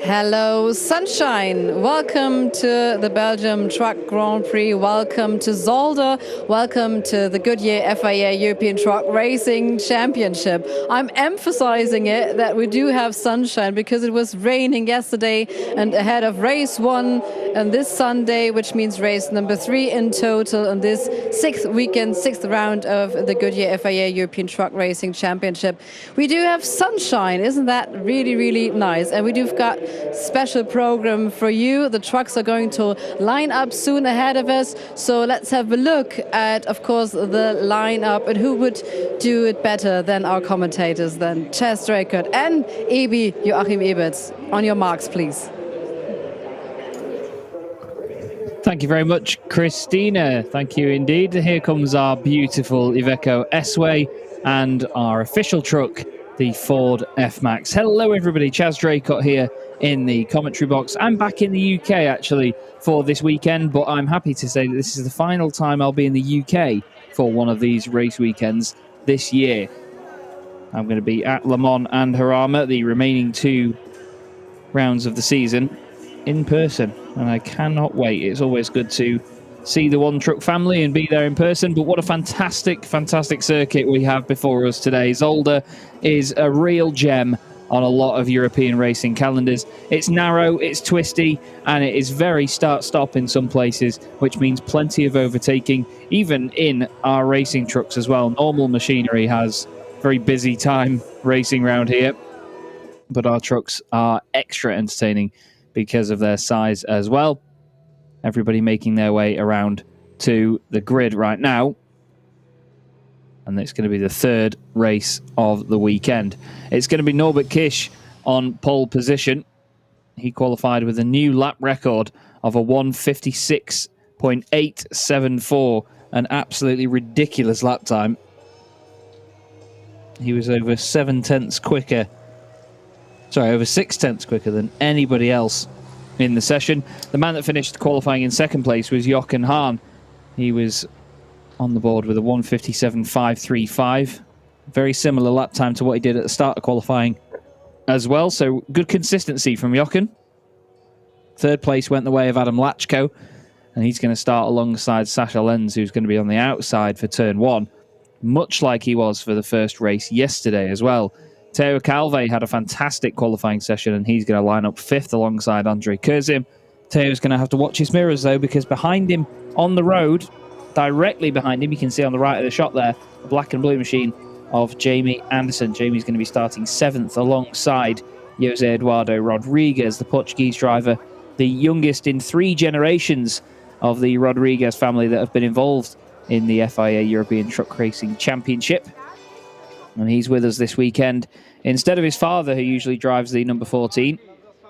Hello, sunshine. Welcome to the Belgium Truck Grand Prix. Welcome to Zolder. Welcome to the Goodyear FIA European Truck Racing Championship. I'm emphasizing it that we do have sunshine because it was raining yesterday and ahead of race 1 and this Sunday, which means race number 3 in total on this sixth round of the Goodyear FIA European Truck Racing Championship. We do have sunshine. Isn't that really, really nice? And we do got special program for you. The trucks are going to line up soon ahead of us. So let's have a look at, of course, the lineup and who would do it better than our commentators, than Chas Draycott and Joachim Eberts. On your marks, please. Thank you very much, Christina. Thank you indeed. Here comes our beautiful Iveco S-Way and our official truck, the Ford F-Max. Hello, everybody. Chas Draycott here in the commentary box. I'm back in the UK, actually, for this weekend, but I'm happy to say that this is the final time I'll be in the UK for one of these race weekends this year. I'm going to be at Le Mans and Jarama, the remaining 2 rounds of the season, in person, and I cannot wait. It's always good to see the One Truck family and be there in person, but what a fantastic circuit we have before us today. Zolder is a real gem on a lot of European racing calendars. It's narrow, it's twisty, and it is very start-stop in some places, which means plenty of overtaking, even in our racing trucks as well. Normal machinery has very busy time racing around here, but our trucks are extra entertaining because of their size as well. Everybody making their way around to the grid right now. And it's going to be the 3rd race of the weekend. It's going to be Norbert Kish on pole position. He qualified with a new lap record of a 1:56.874, an absolutely ridiculous lap time. He was over 7/10 quicker. Sorry, over 6/10 quicker than anybody else in the session. The man that finished qualifying in 2nd place was Jochen Hahn. He was on the board with a 1:57.535. Very similar lap time to what he did at the start of qualifying as well. So good consistency from Jochen. 3rd place went the way of Adam Lachko, and he's going to start alongside Sasha Lenz, who's going to be on the outside for turn 1, much like he was for the first race yesterday as well. Teo Calve had a fantastic qualifying session, and he's going to line up 5th alongside Andre Kurzim. Teo's going to have to watch his mirrors, though, because behind him on the road, directly behind him, you can see on the right of the shot there, the black and blue machine of Jamie Anderson. Jamie's going to be starting 7th alongside Jose Eduardo Rodriguez, the Portuguese driver, the youngest in 3 generations of the Rodriguez family that have been involved in the FIA European Truck Racing Championship. And he's with us this weekend instead of his father, who usually drives the number 14.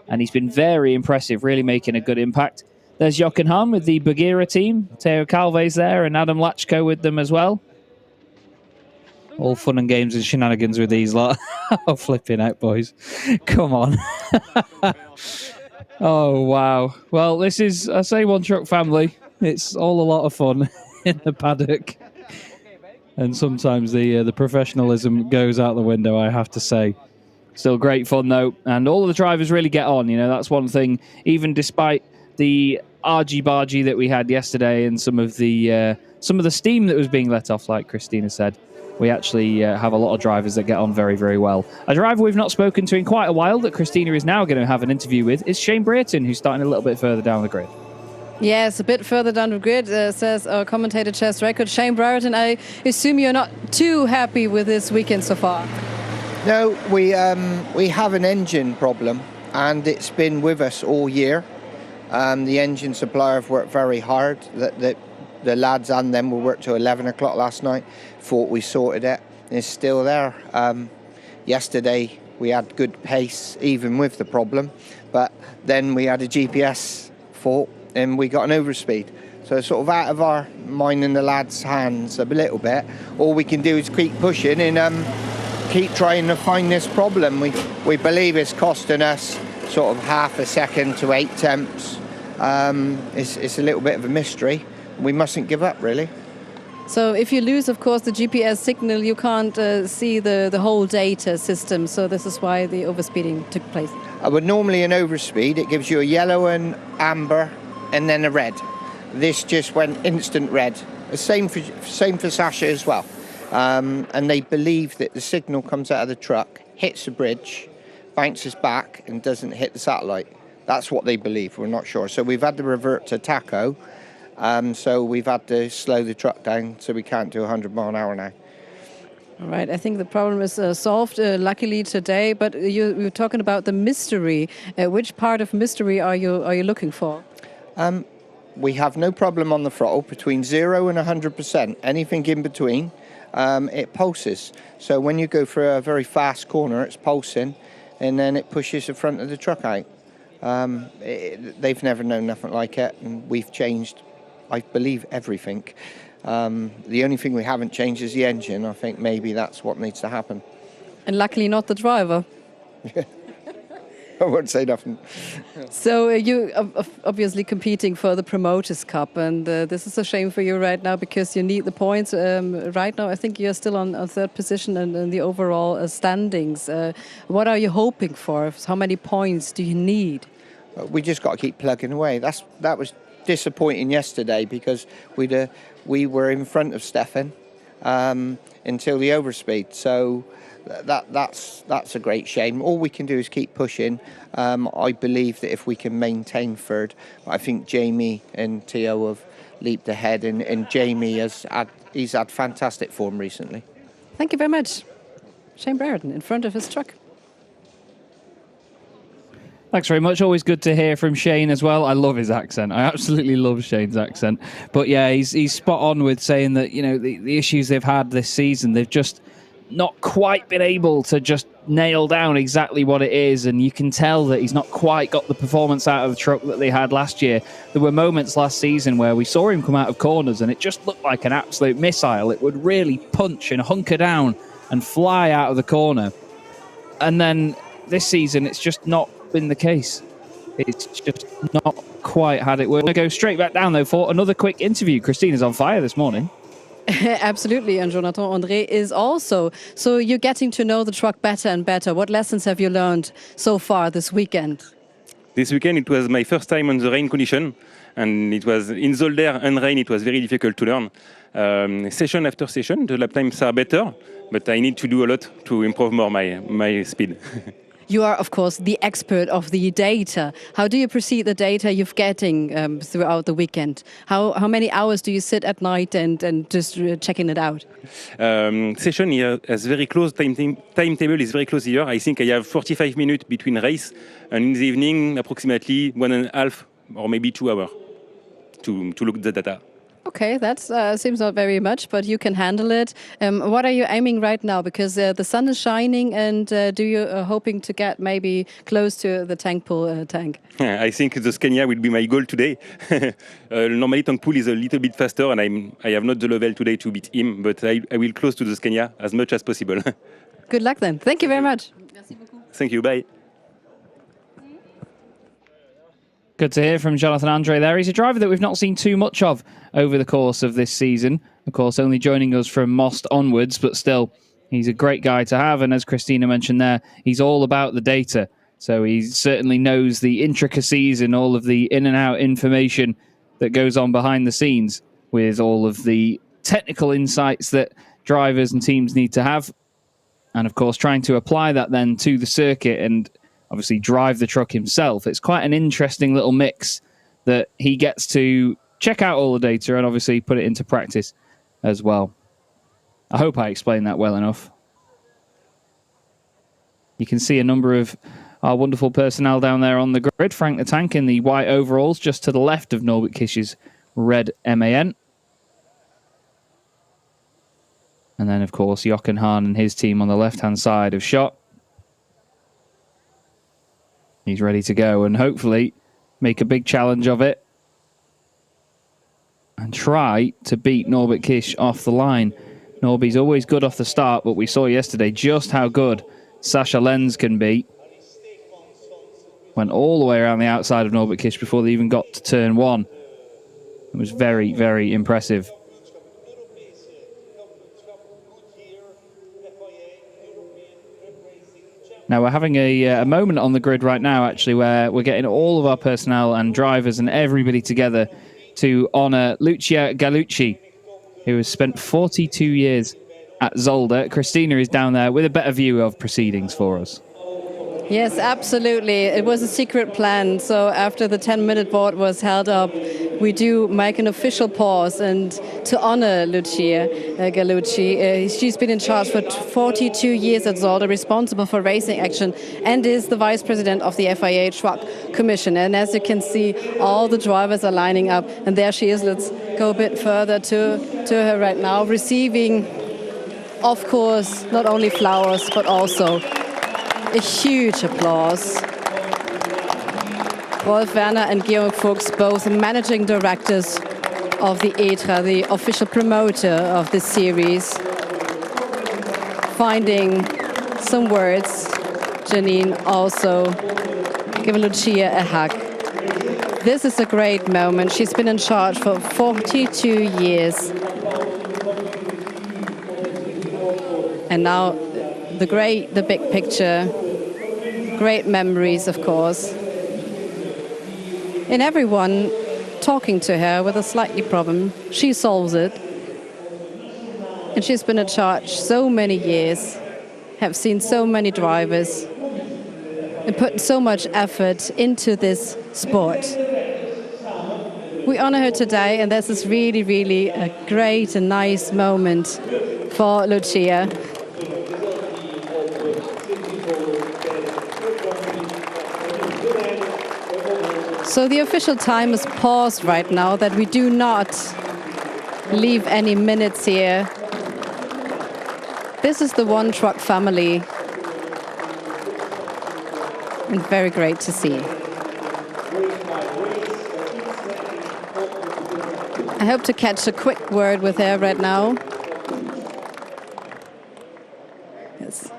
And he's been very impressive, really making a good impact. There's Jochen Hahn with the Bagheera team. Teo Calve's there and Adam Lachko with them as well. All fun and games and shenanigans with these lot. Oh, flipping out, boys. Come on. Oh, wow. Well, this is, I say, One Truck family. It's all a lot of fun in the paddock. And sometimes the professionalism goes out the window, I have to say. Still great fun, though. And all of the drivers really get on. You know, that's one thing. Even despite the argy-bargy that we had yesterday and some of the steam that was being let off, like Christina said, we actually have a lot of drivers that get on very, very well. A driver we've not spoken to in quite a while that Christina is now going to have an interview with is Shane Brighton, who's starting a little bit further down the grid. Yes, a bit further down the grid, says our commentator Chas Draycott. Shane Brighton, I assume you're not too happy with this weekend so far. No, we have an engine problem, and it's been with us all year. The engine supplier have worked very hard. The lads and them will work till 11 o'clock last night. Thought we sorted it. It's still there. Yesterday we had good pace, even with the problem, but then we had a GPS fault and we got an overspeed. So it's sort of out of mine and the lads' hands a little bit. All we can do is keep pushing and keep trying to find this problem. We believe it's costing us sort of half a second to 8/10. It's a little bit of a mystery. We mustn't give up, really. So if you lose, of course, the GPS signal, you can't see the whole data system. So this is why the overspeeding took place. But normally in overspeed, it gives you a yellow and amber and then a red. This just went instant red. The same for Sasha as well. And they believe that the signal comes out of the truck, hits the bridge, bounces back and doesn't hit the satellite. That's what they believe. We're not sure. So we've had to revert to tacho. So we've had to slow the truck down so we can't do 100 mile an hour now. All right, I think the problem is solved, luckily today. But you were talking about the mystery. Which part of mystery are you looking for? We have no problem on the throttle between 0 and 100%. Anything in between, it pulses. So when you go for a very fast corner, it's pulsing, and then it pushes the front of the truck out. They've never known nothing like it, and we've changed, I believe, everything. The only thing we haven't changed is the engine. I think maybe that's what needs to happen. And luckily not the driver. I won't say nothing. So you obviously competing for the Promoters Cup, and this is a shame for you right now because you need the points. Right now, I think you're still on third position in the overall standings. What are you hoping for? How many points do you need? We just got to keep plugging away. That was disappointing yesterday because we were in front of Stefan until the overspeed. So that's a great shame. All we can do is keep pushing. I believe that if we can maintain third, I think Jamie and Theo have leaped ahead, and Jamie he's had fantastic form recently. Thank you very much. Shane Brereton in front of his truck. Thanks very much. Always good to hear from Shane as well. I love his accent. I absolutely love Shane's accent. But yeah, he's spot on with saying that, you know, the issues they've had this season, they've just not quite been able to just nail down exactly what it is. And you can tell that he's not quite got the performance out of the truck that they had last year. There were moments last season where we saw him come out of corners and it just looked like an absolute missile. It would really punch and hunker down and fly out of the corner. And then this season, it's just not been the case. It's just not quite had it. We're going to go straight back down, though, for another quick interview. Christina's on fire this morning. Absolutely, and Jonathan André is also. So you're getting to know the truck better and better. What lessons have you learned so far this weekend? This weekend it was my first time on the rain condition, and it was in Zolder and rain. It was very difficult to learn. Session after session, the lap times are better, but I need to do a lot to improve more my speed. You are, of course, the expert of the data. How do you perceive the data you're getting throughout the weekend? How many hours do you sit at night and just checking it out? Session here has very close timetable is very close here. I think I have 45 minutes between race, and in the evening approximately 1.5 or maybe 2 hours to look at the data. Okay, that seems not very much, but you can handle it. What are you aiming right now? Because the sun is shining, and do you hoping to get maybe close to the tank pool tank? I think the Scania will be my goal today. Normally tank pool is a little bit faster, and I have not the level today to beat him, but I will close to the Scania as much as possible. Good luck then. Thank you very much. Thank you. Bye. Good to hear from Jonathan André there. He's a driver that we've not seen too much of over the course of this season. Of course, only joining us from Most onwards, but still, he's a great guy to have. And as Christina mentioned there, he's all about the data. So he certainly knows the intricacies and all of the in and out information that goes on behind the scenes with all of the technical insights that drivers and teams need to have. And of course, trying to apply that then to the circuit and obviously drive the truck himself. It's quite an interesting little mix that he gets to check out all the data and obviously put it into practice as well. I hope I explained that well enough. You can see a number of our wonderful personnel down there on the grid. Frank the Tank in the white overalls just to the left of Norbert Kisch's red MAN. And then, of course, Jochen Hahn and his team on the left-hand side of shot. He's ready to go and hopefully make a big challenge of it and try to beat Norbert Kisch off the line. Norby's always good off the start, but we saw yesterday just how good Sasha Lenz can be. Went all the way around the outside of Norbert Kisch before they even got to turn one. It was very, very impressive. Now, we're having a moment on the grid right now, actually, where we're getting all of our personnel and drivers and everybody together to honour Lucia Gallucci, who has spent 42 years at Zolder. Christina is down there with a better view of proceedings for us. Yes, absolutely. It was a secret plan. So after the 10-minute board was held up, we do make an official pause and to honor Lucia Gallucci. She's been in charge for 42 years at Zolder, responsible for racing action, and is the vice president of the FIA Truck Commission. And as you can see, all the drivers are lining up, and there she is. Let's go a bit further to her right now, receiving, of course, not only flowers, but also a huge applause. Rolf Werner and Georg Fuchs, both managing directors of the ETRA, the official promoter of this series, finding some words. Janine also giving Lucia a hug. This is a great moment. She's been in charge for 42 years. And now the big picture, great memories, of course. And everyone talking to her with a slightly problem. She solves it. And she's been in charge so many years, have seen so many drivers, and put so much effort into this sport. We honor her today, and this is really, really a great and nice moment for Lucia. So the official time is paused right now, that we do not leave any minutes here. This is the One Truck family, and very great to see. I hope to catch a quick word with her right now. Yes.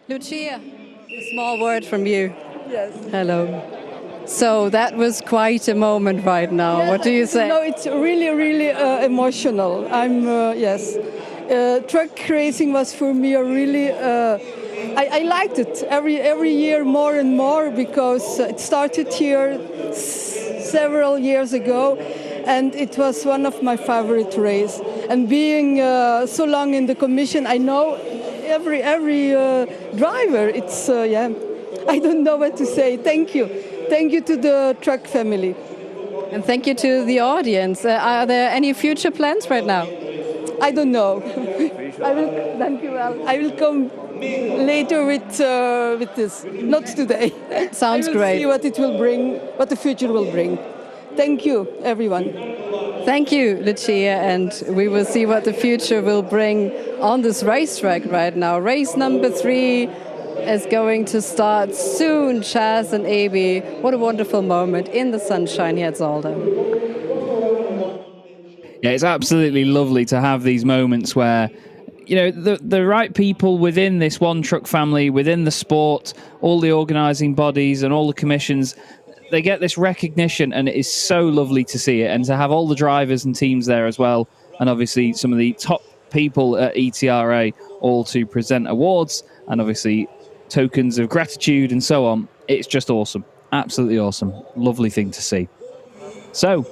Lucia, a small word from you. Yes. Hello. So that was quite a moment right now. Yeah, what do you say? No, it's really, really emotional. Yes. Truck racing was for me a really. I liked it every year more and more, because it started here several years ago, and it was one of my favorite races. And being so long in the commission, I know every driver. It's I don't know what to say. Thank you to the truck family. And thank you to the audience. Are there any future plans right now? I don't know. Thank you. I will come later with this. Not today. Sounds I will great. See what it will bring, what the future will bring. Thank you, everyone. Thank you, Lucia, and we will see what the future will bring on this racetrack right now. Race number 3 is going to start soon. Chaz and Abi, what a wonderful moment in the sunshine here at Zolder. Yeah, it's absolutely lovely to have these moments where, you know, the right people within this One Truck family, within the sport, all the organising bodies and all the commissions, they get this recognition, and it is so lovely to see it, and to have all the drivers and teams there as well, and obviously some of the top people at ETRA all to present awards and obviously tokens of gratitude and so on. It's just awesome. Absolutely awesome. Lovely thing to see. So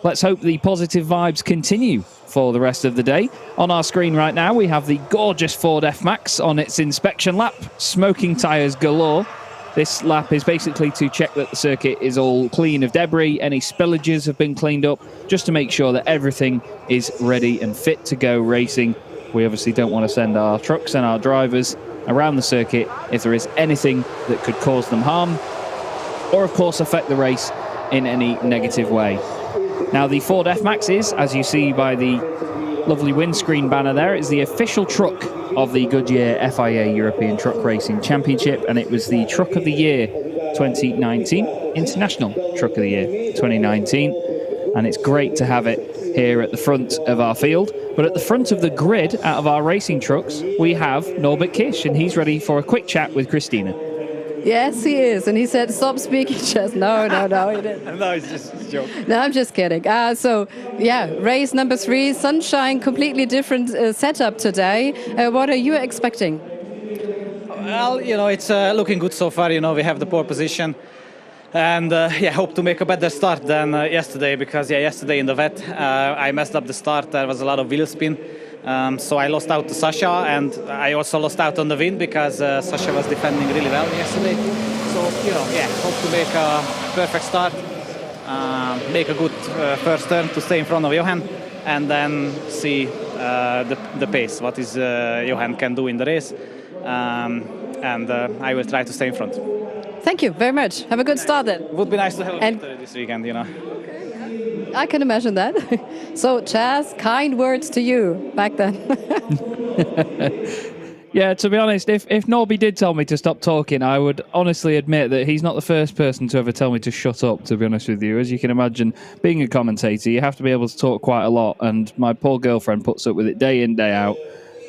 let's hope the positive vibes continue for the rest of the day. On our screen right now, we have the gorgeous Ford F-Max on its inspection lap, smoking tyres galore. This lap is basically to check that the circuit is all clean of debris, any spillages have been cleaned up, just to make sure that everything is ready and fit to go racing. We obviously don't want to send our trucks and our drivers around the circuit if there is anything that could cause them harm, or of course affect the race in any negative way. Now, the Ford F-Max is, as you see by the lovely windscreen banner there, is the official truck of the Goodyear FIA European Truck Racing Championship, and it was the Truck of the Year 2019, International Truck of the Year 2019, and it's great to have it here at the front of our field. But at the front of the grid, out of our racing trucks, we have Norbert Kish, and he's ready for a quick chat with Christina. Yes, he is. And he said, stop speaking, Chaz. No, he didn't. No, it's just a joke. No, I'm just kidding. Race number 3, sunshine, completely different setup today. What are you expecting? Well, it's looking good so far. We have the pole position. And hope to make a better start than yesterday, because yesterday in the wet I messed up the start. There was a lot of wheel spin, so I lost out to Sasha, and I also lost out on the wind because Sasha was defending really well yesterday. So hope to make a perfect start, make a good first turn to stay in front of Johan, and then see the pace, what is Johan can do in the race, and I will try to stay in front. Thank you very much. Have a good start then. It would be nice to have a victory this weekend, I can imagine that. So, Chaz, kind words to you back then. Yeah, to be honest, if Norby did tell me to stop talking, I would honestly admit that he's not the first person to ever tell me to shut up, to be honest with you. As you can imagine, being a commentator, you have to be able to talk quite a lot, and my poor girlfriend puts up with it day in, day out,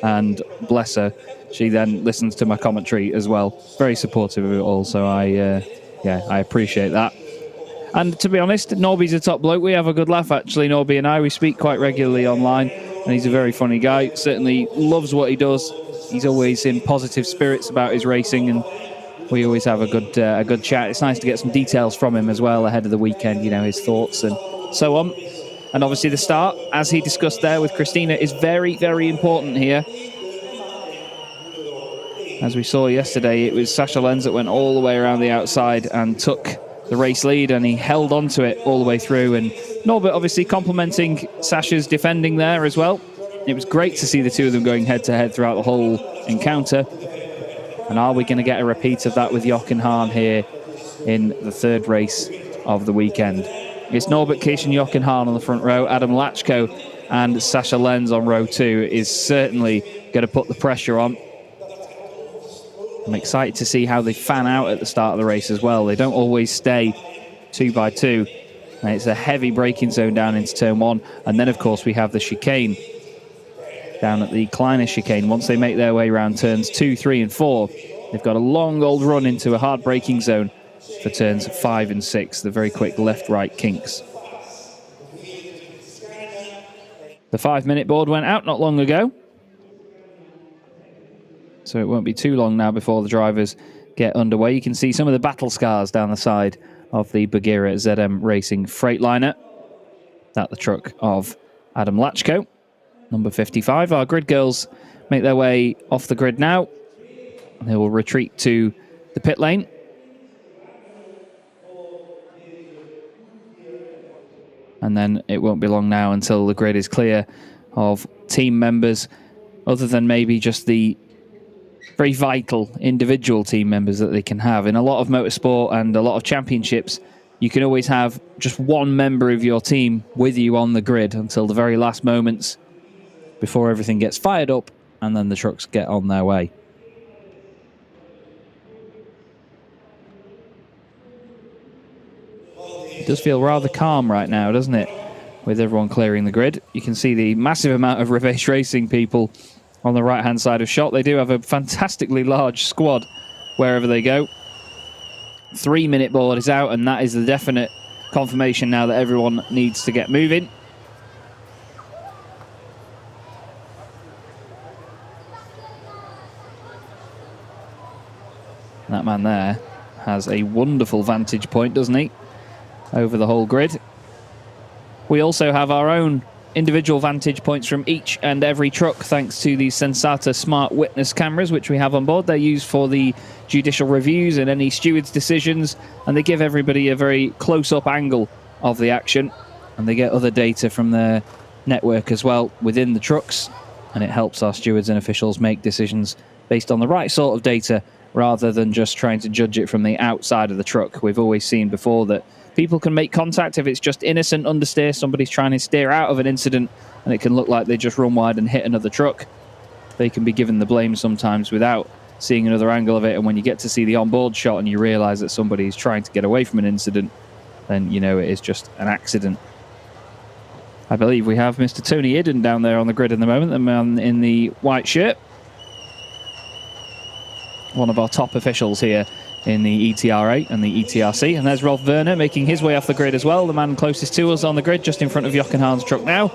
and bless her, she then listens to my commentary as well. Very supportive of it all, so I appreciate that. And to be honest, Norby's a top bloke. We have a good laugh, actually, Norby and I. We speak quite regularly online, and he's a very funny guy. Certainly loves what he does. He's always in positive spirits about his racing, and we always have a good chat. It's nice to get some details from him as well ahead of the weekend, his thoughts and so on. And obviously the start, as he discussed there with Christina, is very, very important here. As we saw yesterday, it was Sasha Lenz that went all the way around the outside and took the race lead, and he held on to it all the way through. And Norbert obviously complimenting Sasha's defending there as well. It was great to see the two of them going head-to-head throughout the whole encounter. And are we going to get a repeat of that with Jochen Hahn here in the third race of the weekend? It's Norbert Kish and Jochen Hahn on the front row. Adam Lachko and Sasha Lenz on row 2 is certainly going to put the pressure on. I'm excited to see how they fan out at the start of the race as well. They don't always stay 2 by 2. And it's a heavy braking zone down into turn 1. And then, of course, we have the chicane down at the Kleiner chicane. Once they make their way around turns 2, 3 and 4, they've got a long old run into a hard braking zone for turns 5 and 6, the very quick left-right kinks. The 5-minute board went out not long ago, so it won't be too long now before the drivers get underway. You can see some of the battle scars down the side of the Bagheera ZM Racing Freightliner. That's the truck of Adam Lachko, number 55. Our grid girls make their way off the grid now. They will retreat to the pit lane. And then it won't be long now until the grid is clear of team members, other than maybe just the very vital individual team members that they can have. In a lot of motorsport and a lot of championships, you can always have just one member of your team with you on the grid until the very last moments before everything gets fired up and then the trucks get on their way. It does feel rather calm right now, doesn't it? With everyone clearing the grid. You can see the massive amount of Revesh Racing people on the right-hand side of shot. They do have a fantastically large squad wherever they go. 3-minute board is out, and that is the definite confirmation now that everyone needs to get moving. That man there has a wonderful vantage point, doesn't he? Over the whole grid. We also have our own individual vantage points from each and every truck, thanks to the Sensata Smart Witness cameras, which we have on board. They're used for the judicial reviews and any stewards' decisions, and they give everybody a very close-up angle of the action, and they get other data from their network as well within the trucks, and it helps our stewards and officials make decisions based on the right sort of data rather than just trying to judge it from the outside of the truck. We've always seen before that people can make contact if it's just innocent understeer. Somebody's trying to steer out of an incident and it can look like they just run wide and hit another truck. They can be given the blame sometimes without seeing another angle of it. And when you get to see the onboard shot and you realise that somebody's trying to get away from an incident, then you know it is just an accident. I believe we have Mr. Tony Idden down there on the grid at the moment, the man in the white shirt. One of our top officials here in the ETRA and the ETRC. And there's Rolf Werner making his way off the grid as well, the man closest to us on the grid, just in front of Jochen Hahn's truck now.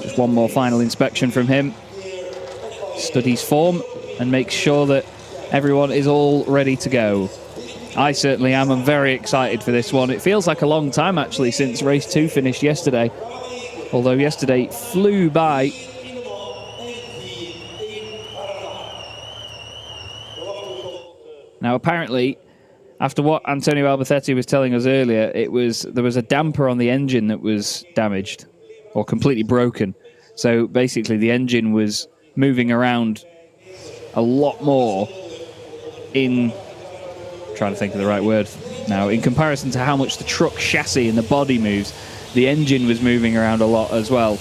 Just one more final inspection from him. Studies form and makes sure that everyone is all ready to go. I certainly am. I'm very excited for this one. It feels like a long time, actually, since race 2 finished yesterday. Although yesterday flew by. Now, apparently, after what Antonio Albacete was telling us earlier, there was a damper on the engine that was damaged or completely broken. So basically, the engine was moving around a lot more trying to think of the right word now, in comparison to how much the truck chassis and the body moves, the engine was moving around a lot as well.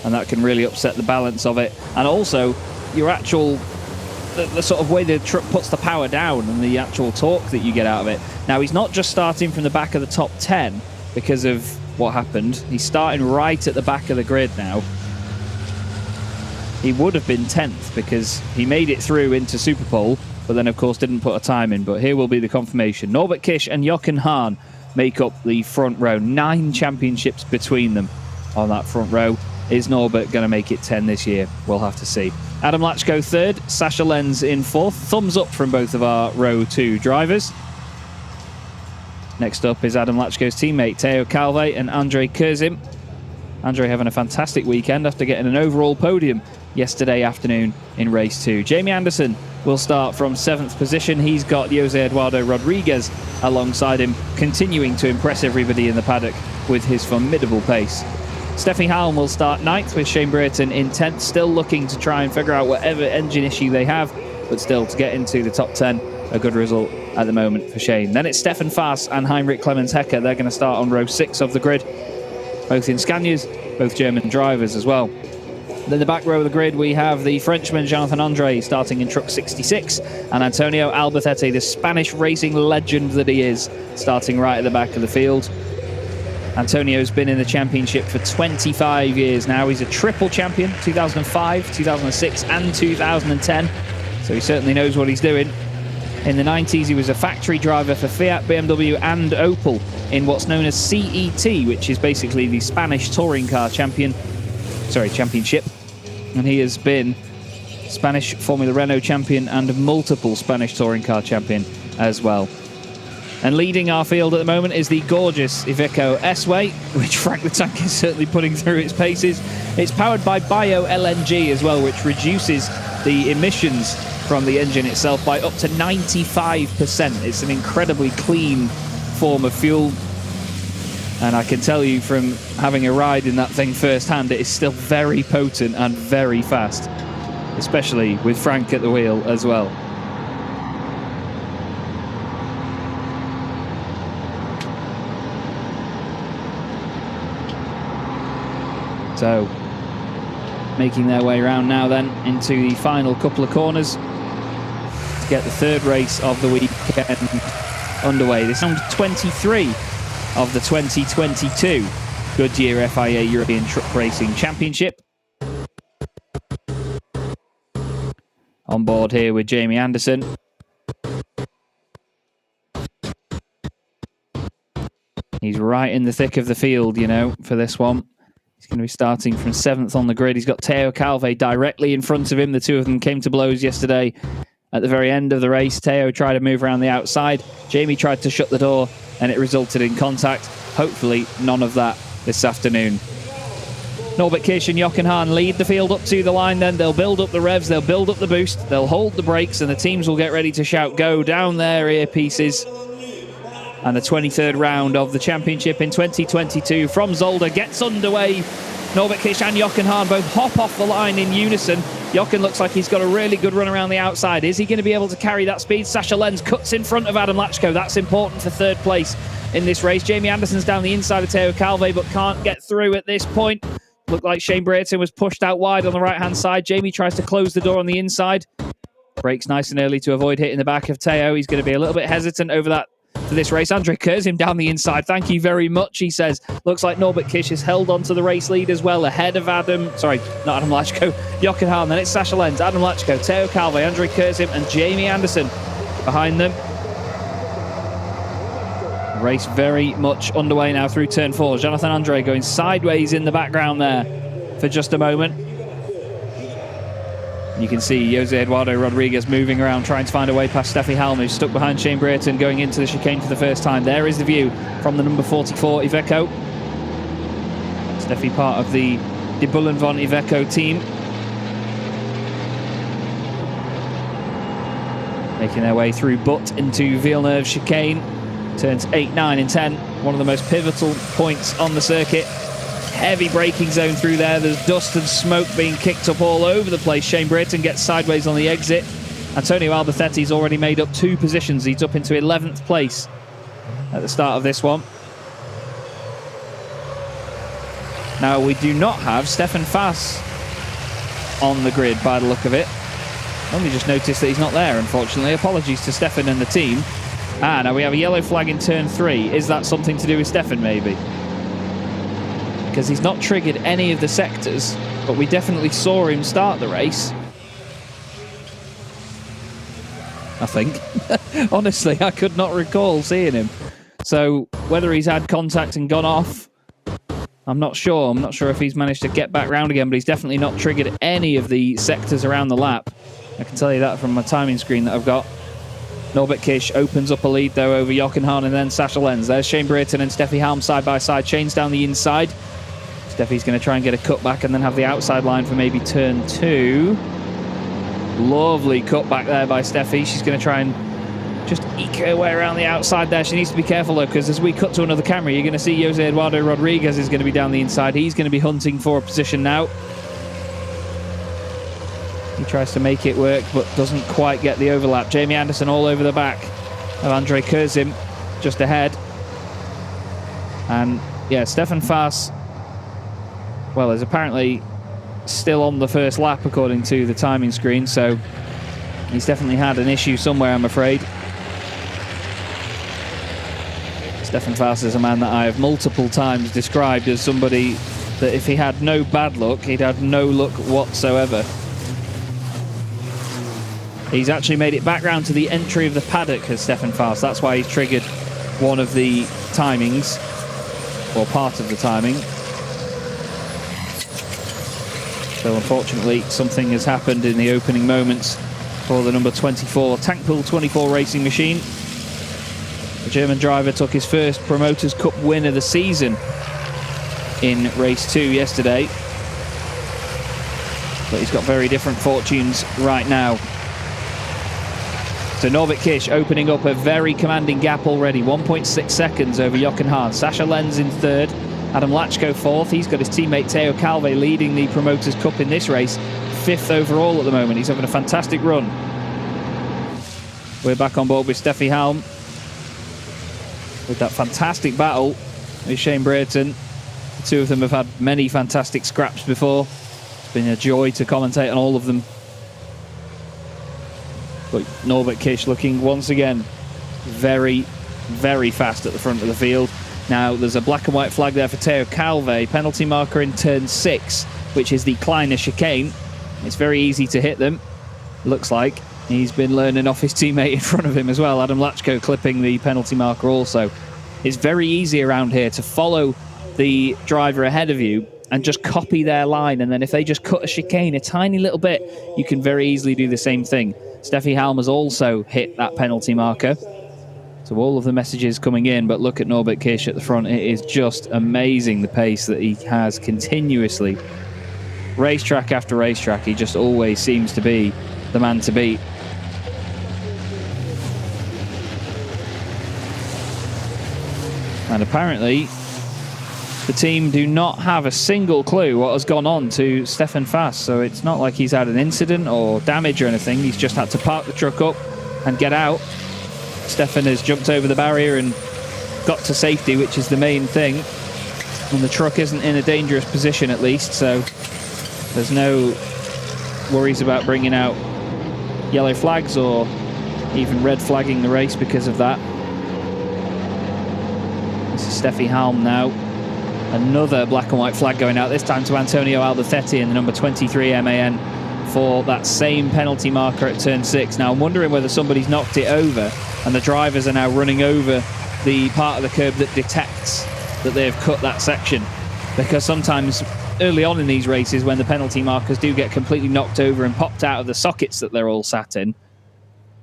And that can really upset the balance of it. And also, the sort of way the truck puts the power down and the actual torque that you get out of it. Now, he's not just starting from the back of the top 10 because of what happened. He's starting right at the back of the grid now. He would have been 10th because he made it through into Superpole, but then, of course, didn't put a time in. But here will be the confirmation. Norbert Kish and Jochen Hahn make up the front row. 9 championships between them on that front row. Is Norbert going to make it 10 this year? We'll have to see. Adam Lachko 3rd, Sasha Lenz in 4th. Thumbs up from both of our row 2 drivers. Next up is Adam Lachko's teammate, Teo Calve and Andre Kurzim. Andre having a fantastic weekend after getting an overall podium yesterday afternoon in race 2. Jamie Anderson will start from 7th position. He's got Jose Eduardo Rodriguez alongside him, continuing to impress everybody in the paddock with his formidable pace. Steffi Halm will start 9th with Shane Brereton in 10th, still looking to try and figure out whatever engine issue they have, but still to get into the top 10, a good result at the moment for Shane. Then it's Stefan Faas and Heinrich Clemens Hecker. They're going to start on row 6 of the grid, both in Scanias, both German drivers as well. Then the back row of the grid, we have the Frenchman Jonathan Andre starting in truck 66, and Antonio Albacete, the Spanish racing legend that he is, starting right at the back of the field. Antonio's been in the championship for 25 years now. He's a triple champion, 2005, 2006 and 2010. So he certainly knows what he's doing. In the 90s, he was a factory driver for Fiat, BMW and Opel in what's known as CET, which is basically the Spanish touring car championship. And he has been Spanish Formula Renault champion and multiple Spanish touring car champion as well. And leading our field at the moment is the gorgeous Iveco S-Way, which Frank the Tank is certainly putting through its paces. It's powered by bio-LNG as well, which reduces the emissions from the engine itself by up to 95%. It's an incredibly clean form of fuel. And I can tell you from having a ride in that thing firsthand, it is still very potent and very fast, especially with Frank at the wheel as well. So, making their way around now then into the final couple of corners to get the 3rd race of the weekend underway. This is round 23 of the 2022 Goodyear FIA European Truck Racing Championship. On board here with Jamie Anderson. He's right in the thick of the field, you know, for this one. He's going to be starting from 7th on the grid. He's got Teo Calve directly in front of him. The two of them came to blows yesterday at the very end of the race. Teo tried to move around the outside. Jamie tried to shut the door, and it resulted in contact. Hopefully, none of that this afternoon. Norbert Kish and Jochen Hahn lead the field up to the line then. They'll build up the revs, they'll build up the boost, they'll hold the brakes, and the teams will get ready to shout go down their earpieces. And the 23rd round of the championship in 2022 from Zolder gets underway. Norbert Kish and Jochen Hahn both hop off the line in unison. Jochen looks like he's got a really good run around the outside. Is he going to be able to carry that speed? Sasha Lenz cuts in front of Adam Lachko. That's important for 3rd place in this race. Jamie Anderson's down the inside of Teo Calve, but can't get through at this point. Looked like Shane Brereton was pushed out wide on the right-hand side. Jamie tries to close the door on the inside. Brakes nice and early to avoid hitting the back of Teo. He's going to be a little bit hesitant over that for this race. Andre Kurzim down the inside. Thank you very much, he says. Looks like Norbert Kish has held on to the race lead as well, ahead of not Adam Lachko, Jochen Hahn. Then it's Sasha Lenz, Adam Lachko, Teo Calve, Andre Kurzim and Jamie Anderson behind them. Race very much underway now through turn 4. Jonathan Andre going sideways in the background there for just a moment. You can see Jose Eduardo Rodriguez moving around, trying to find a way past Steffi Halm, who's stuck behind Shane Brayton, going into the chicane for the first time. There is the view from the number 44, Iveco. Steffi, part of the De Bullen von Iveco team. Making their way through Butt into Villeneuve chicane. Turns 8, 9 and 10. One of the most pivotal points on the circuit. Heavy braking zone through there. There's dust and smoke being kicked up all over the place. Shane Brayton gets sideways on the exit. Antonio Albacetti's already made up 2 positions. He's up into 11th place at the start of this one. Now, we do not have Stefan Fass on the grid by the look of it. Only just noticed that he's not there, unfortunately. Apologies to Stefan and the team. Now we have a yellow flag in turn 3. Is that something to do with Stefan, maybe? Because he's not triggered any of the sectors, but we definitely saw him start the race. I think. Honestly, I could not recall seeing him. So whether he's had contact and gone off, I'm not sure. I'm not sure if he's managed to get back round again, but he's definitely not triggered any of the sectors around the lap. I can tell you that from my timing screen that I've got. Norbert Kish opens up a lead, though, over Jochen Hahn and then Sasha Lenz. There's Shane Brayton and Steffi Halm side by side. Shane's down the inside. Steffi's going to try and get a cut back and then have the outside line for maybe turn 2. Lovely cut back there by Steffi. She's going to try and just eke her way around the outside there. She needs to be careful, though, because as we cut to another camera, you're going to see Jose Eduardo Rodriguez is going to be down the inside. He's going to be hunting for a position now. He tries to make it work, but doesn't quite get the overlap. Jamie Anderson all over the back of Andre Kurzim, just ahead. And, yeah, Stefan Fass, well, is apparently still on the first lap, according to the timing screen, so he's definitely had an issue somewhere, I'm afraid. Stefan Fass is a man that I have multiple times described as somebody that if he had no bad luck, he'd have no luck whatsoever. He's actually made it back round to the entry of the paddock as Stefan Fass. That's why he's triggered one of the timings, or part of the timing. So unfortunately, something has happened in the opening moments for the number 24 Tank Pool 24 racing machine. The German driver took his first Promoters Cup win of the season in race 2 yesterday. But he's got very different fortunes right now. So Norbert Kish opening up a very commanding gap already, 1.6 seconds over Jochen Hahn. Sasha Lenz in 3rd, Adam Lachko 4th. He's got his teammate Teo Calve leading the Promoters Cup in this race, 5th overall at the moment. He's having a fantastic run. We're back on board with Steffi Halm with that fantastic battle with Shane Brayton. The two of them have had many fantastic scraps before. It's been a joy to commentate on all of them. But Norbert Kish looking once again very, very fast at the front of the field. Now there's a black and white flag there for Teo Calve, penalty marker in turn 6, which is the Kleiner chicane. It's very easy to hit them, looks like. He's been learning off his teammate in front of him as well, Adam Lachko clipping the penalty marker also. It's very easy around here to follow the driver ahead of you and just copy their line, and then if they just cut a chicane a tiny little bit, you can very easily do the same thing. Steffi Halm has also hit that penalty marker. So all of the messages coming in, but look at Norbert Kish at the front. It is just amazing the pace that he has continuously. Racetrack after racetrack, he just always seems to be the man to beat. And apparently, the team do not have a single clue what has gone on to Stefan Fass. So it's not like he's had an incident or damage or anything. He's just had to park the truck up and get out. Stefan has jumped over the barrier and got to safety, which is the main thing. And the truck isn't in a dangerous position, at least, so there's no worries about bringing out yellow flags or even red flagging the race because of that. This is Steffi Halm now. Another black and white flag going out, this time to Antonio Albacete in the number 23 MAN for that same penalty marker at turn 6. Now I'm wondering whether somebody's knocked it over and the drivers are now running over the part of the curb that detects that they've cut that section, because sometimes early on in these races, when the penalty markers do get completely knocked over and popped out of the sockets that they're all sat in,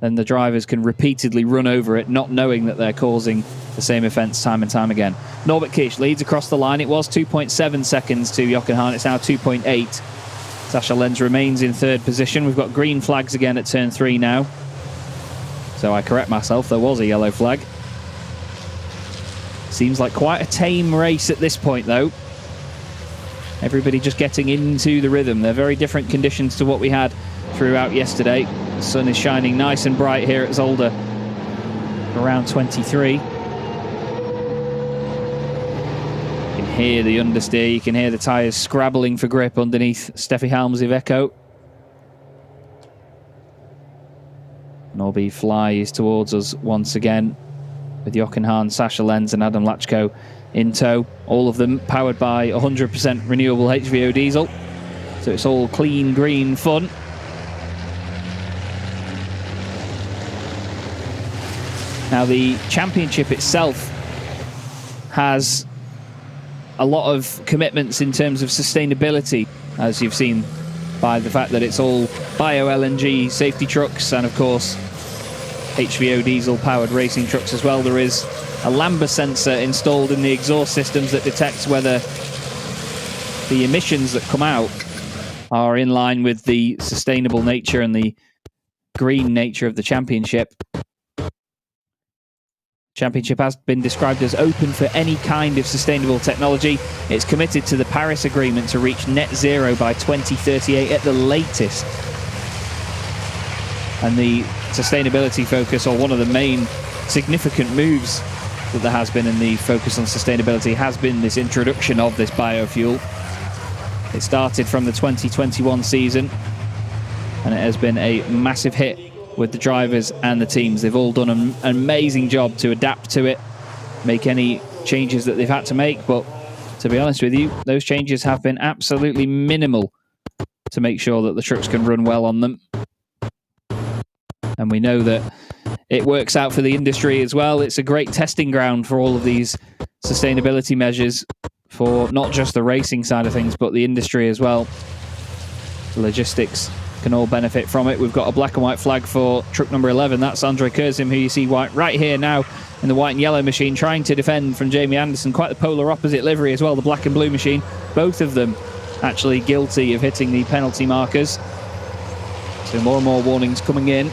then the drivers can repeatedly run over it, not knowing that they're causing the same offence time and time again. Norbert Kish leads across the line. It was 2.7 seconds to Jochen Hahn. It's now 2.8. Sascha Lenz remains in third position. We've got green flags again at turn 3 now. So I correct myself, there was a yellow flag. Seems like quite a tame race at this point, though. Everybody just getting into the rhythm. They're very different conditions to what we had throughout yesterday. The sun is shining nice and bright here at Zolder for round 23. You can hear the understeer, you can hear the tyres scrabbling for grip underneath Steffi Helm's Iveco. Norby flies towards us once again with Jochen Hahn, Sascha Lenz and Adam Lachko in tow. All of them powered by 100% renewable HVO diesel. So it's all clean, green fun. Now, the championship itself has a lot of commitments in terms of sustainability, as you've seen by the fact that it's all bio-LNG safety trucks and, of course, HVO diesel-powered racing trucks as well. There is a lambda sensor installed in the exhaust systems that detects whether the emissions that come out are in line with the sustainable nature and the green nature of the championship. Championship has been described as open for any kind of sustainable technology. It's committed to the Paris Agreement to reach net zero by 2038 at the latest. And the sustainability focus, or one of the main significant moves that there has been in the focus on sustainability, has been this introduction of this biofuel. It started from the 2021 season, and it has been a massive hit with the drivers and the teams. They've all done an amazing job to adapt to it, make any changes that they've had to make, but to be honest with you, those changes have been absolutely minimal to make sure that the trucks can run well on them. And we know that it works out for the industry as well. It's a great testing ground for all of these sustainability measures for not just the racing side of things, but the industry as well. The logistics can all benefit from it. We've got a black and white flag for truck number 11. That's Andre Kurzim, who you see right here now in the white and yellow machine, trying to defend from Jamie Anderson. Quite the polar opposite livery as well, the black and blue machine. Both of them actually guilty of hitting the penalty markers. So more and more warnings coming in.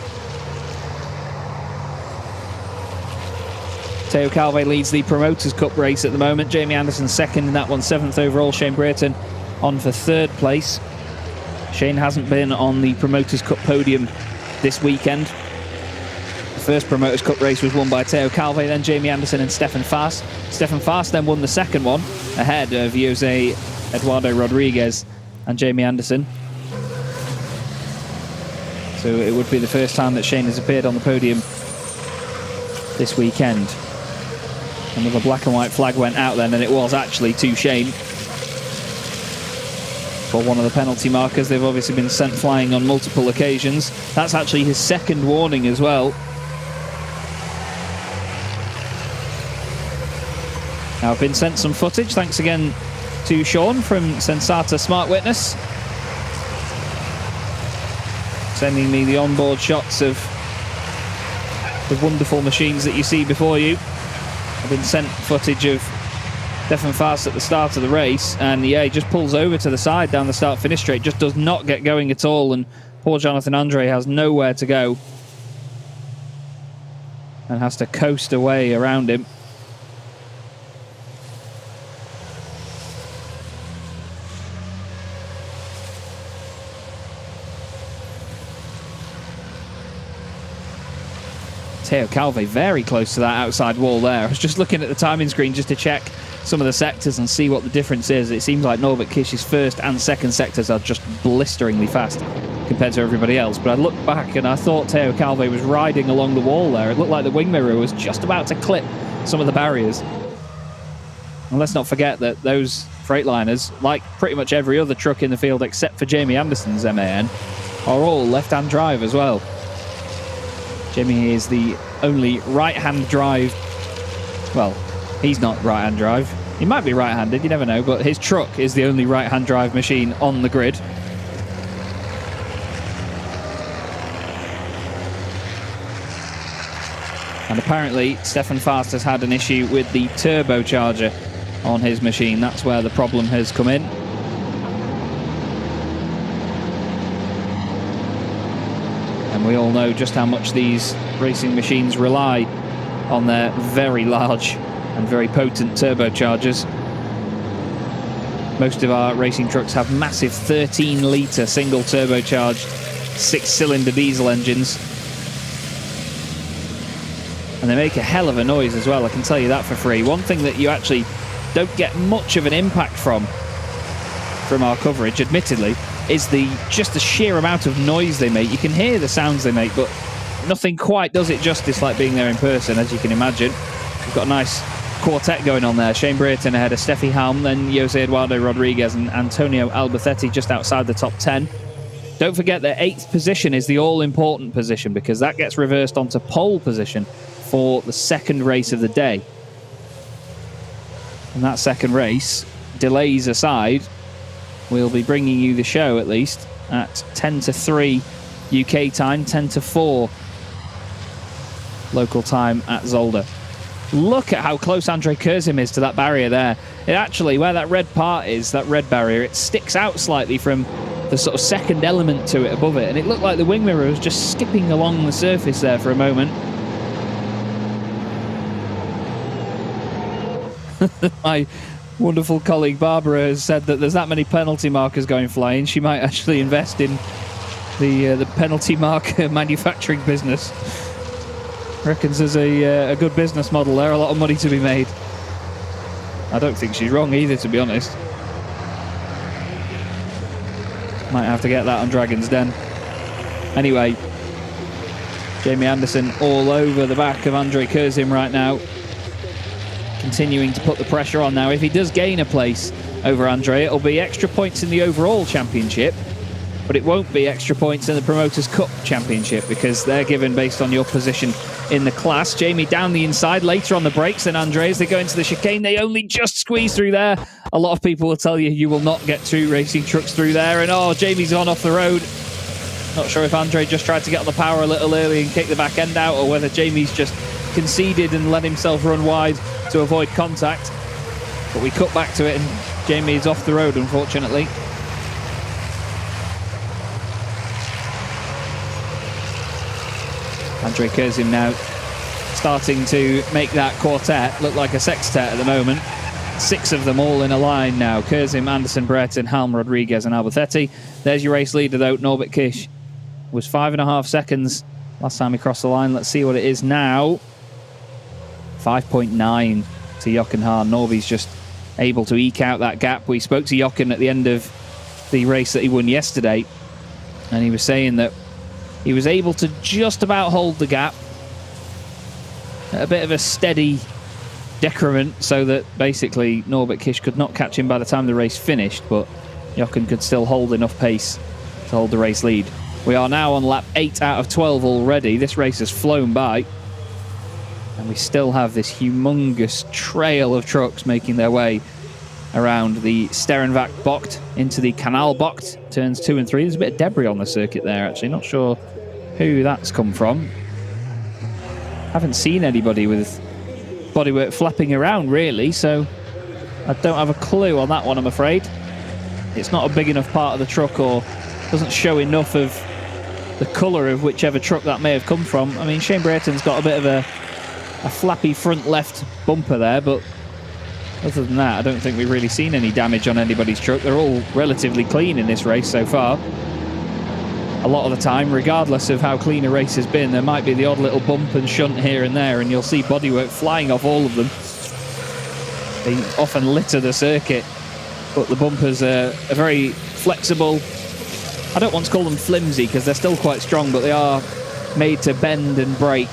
Teo Calve leads the Promoters' Cup race at the moment. Jamie Anderson second in that one, 7th overall. Shane Brereton on for 3rd place. Shane hasn't been on the Promoters' Cup podium this weekend. The first Promoters' Cup race was won by Teo Calve, then Jamie Anderson and Stefan Faas. Stefan Faas then won the second one, ahead of Jose Eduardo Rodriguez and Jamie Anderson. So it would be the first time that Shane has appeared on the podium this weekend. Another black and white flag went out then, and it was actually to Shane for one of the penalty markers. They've obviously been sent flying on multiple occasions. That's actually his second warning as well. Now, I've been sent some footage, thanks again to Sean from Sensata Smart Witness, sending me the onboard shots of the wonderful machines that you see before you. I've been sent footage of Stefan Faas at the start of the race, and yeah, he just pulls over to the side down the start-finish straight, just does not get going at all, and poor Jonathan Andre has nowhere to go and has to coast away around him. Teo Calve very close to that outside wall there. I was just looking at the timing screen just to check some of the sectors and see what the difference is. It seems like Norbert Kish's first and second sectors are just blisteringly fast compared to everybody else. But I looked back and I thought Teo Calve was riding along the wall there. It looked like the wing mirror was just about to clip some of the barriers. And let's not forget that those Freightliners, like pretty much every other truck in the field except for Jamie Anderson's MAN, are all left-hand drive as well. Jamie is the only right-hand drive. Well, he's not right-hand drive. He might be right-handed, you never know, but his truck is the only right-hand drive machine on the grid. And apparently, Stefan Fast has had an issue with the turbocharger on his machine. That's where the problem has come in. And we all know just how much these racing machines rely on their very large and very potent turbochargers. Most of our racing trucks have massive 13-litre single turbocharged 6-cylinder diesel engines. And they make a hell of a noise as well, I can tell you that for free. One thing that you actually don't get much of an impact from our coverage, admittedly, is just the sheer amount of noise they make. You can hear the sounds they make, but nothing quite does it justice like being there in person, as you can imagine. We've got a nice quartet going on there. Shane Brighton ahead of Steffi Halm, then Jose Eduardo Rodriguez and Antonio Albacetti just outside the top 10. Don't forget that 8th position is the all-important position, because that gets reversed onto pole position for the second race of the day. And that second race, delays aside, we'll be bringing you the show at least at 10 to 3 UK time, 10 to 4 local time at Zolder. Look at how close Andrei Kurzim is to that barrier there. It actually, where that red part is, that red barrier, it sticks out slightly from the sort of second element to it above it, and it looked like the wing mirror was just skipping along the surface there for a moment. My wonderful colleague Barbara has said that there's that many penalty markers going flying, she might actually invest in the penalty marker manufacturing business. Reckons there's a good business model there, a lot of money to be made. I don't think she's wrong either, to be honest. Might have to get that on Dragon's Den. Anyway, Jamie Anderson all over the back of Andrei Kurzim right now, continuing to put the pressure on now. If he does gain a place over Andrei, it'll be extra points in the overall championship, but it won't be extra points in the Promoters' Cup Championship, because they're given based on your position in the class. Jamie down the inside, later on the brakes than Andrei as they go into the chicane. They only just squeeze through there. A lot of people will tell you you will not get 2 racing trucks through there, and oh, Jamie's gone off the road. Not sure if Andrei just tried to get on the power a little early and kick the back end out, or whether Jamie's just conceded and let himself run wide to avoid contact. But we cut back to it and Jamie's off the road, unfortunately. Andrei Kurzim now starting to make that quartet look like a sextet at the moment. 6 of them all in a line now. Kurzim, Anderson, Brereton, Halm, Rodriguez and Albacetti. There's your race leader though, Norbert Kish. Was 5.5 seconds last time he crossed the line. Let's see what it is now. 5.9 to Jochen Hahn. Norby's just able to eke out that gap. We spoke to Jochen at the end of the race that he won yesterday, and he was saying that he was able to just about hold the gap at a bit of a steady decrement, so that basically Norbert Kish could not catch him by the time the race finished, but Jochen could still hold enough pace to hold the race lead. We are now on lap 8 out of 12 already. This race has flown by, and we still have this humongous trail of trucks making their way around the Sterenvac Bocht into the Canal Bocht, turns 2 and 3. There's a bit of debris on the circuit there, actually. Not sure who that's come from. Haven't seen anybody with bodywork flapping around, really, so I don't have a clue on that one, I'm afraid. It's not a big enough part of the truck, or doesn't show enough of the colour of whichever truck that may have come from. I mean, Shane Brereton's got a bit of a flappy front left bumper there, but other than that, I don't think we've really seen any damage on anybody's truck. They're all relatively clean in this race so far. A lot of the time, regardless of how clean a race has been, there might be the odd little bump and shunt here and there, and you'll see bodywork flying off all of them. They often litter the circuit, but the bumpers are very flexible. I don't want to call them flimsy because they're still quite strong, but they are made to bend and break.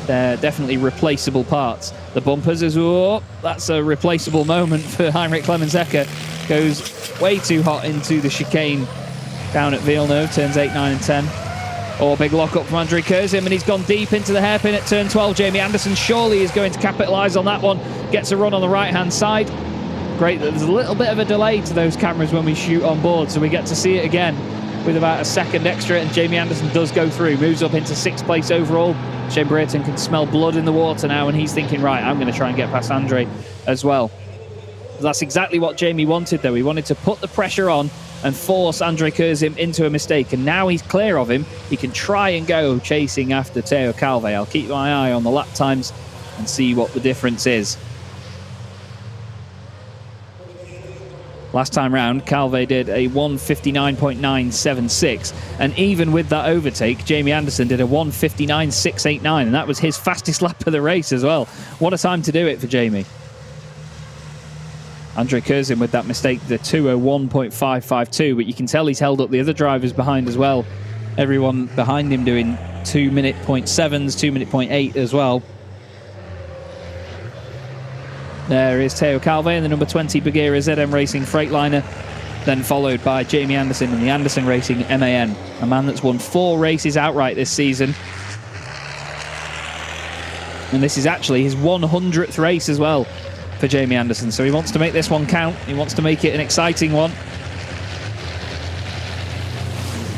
They're definitely replaceable parts. The bumpers is, oh, that's a replaceable moment for Heinrich Clemens-Ecker. Goes way too hot into the chicane down at Villeneuve, turns 8, 9 and 10. Oh, big lock-up from Andrei Kurzim, and he's gone deep into the hairpin at turn 12. Jamie Anderson surely is going to capitalise on that one. gets a run on the right-hand side. Great that there's a little bit of a delay to those cameras when we shoot on board, so we get to see it again with about a second extra, and Jamie Anderson does go through, moves up into 6th place overall. Shane Brighton can smell blood in the water now, and he's thinking, right, I'm going to try and get past Andre as well. That's exactly what Jamie wanted, though. He wanted to put the pressure on and force Andre Kurzim into a mistake, and now he's clear of him. He can try and go chasing after Teo Calvé. I'll keep my eye on the lap times and see what the difference is. Last time round, Calvé did a 1:59.976, and even with that overtake, Jamie Anderson did a 1:59.689, and that was his fastest lap of the race as well. What a time to do it for Jamie. Andre Kurzim with that mistake, the 2:01.552, but you can tell he's held up the other drivers behind as well. Everyone behind him doing 2-minute 0.7s, 2-minute 0.8 as well. There is Teo Calvé in the number 20 Bagheera ZM Racing Freightliner, then followed by Jamie Anderson in the Anderson Racing MAN, a man that's won 4 races outright this season. And this is actually his 100th race as well for Jamie Anderson, so he wants to make this one count. He wants to make it an exciting one.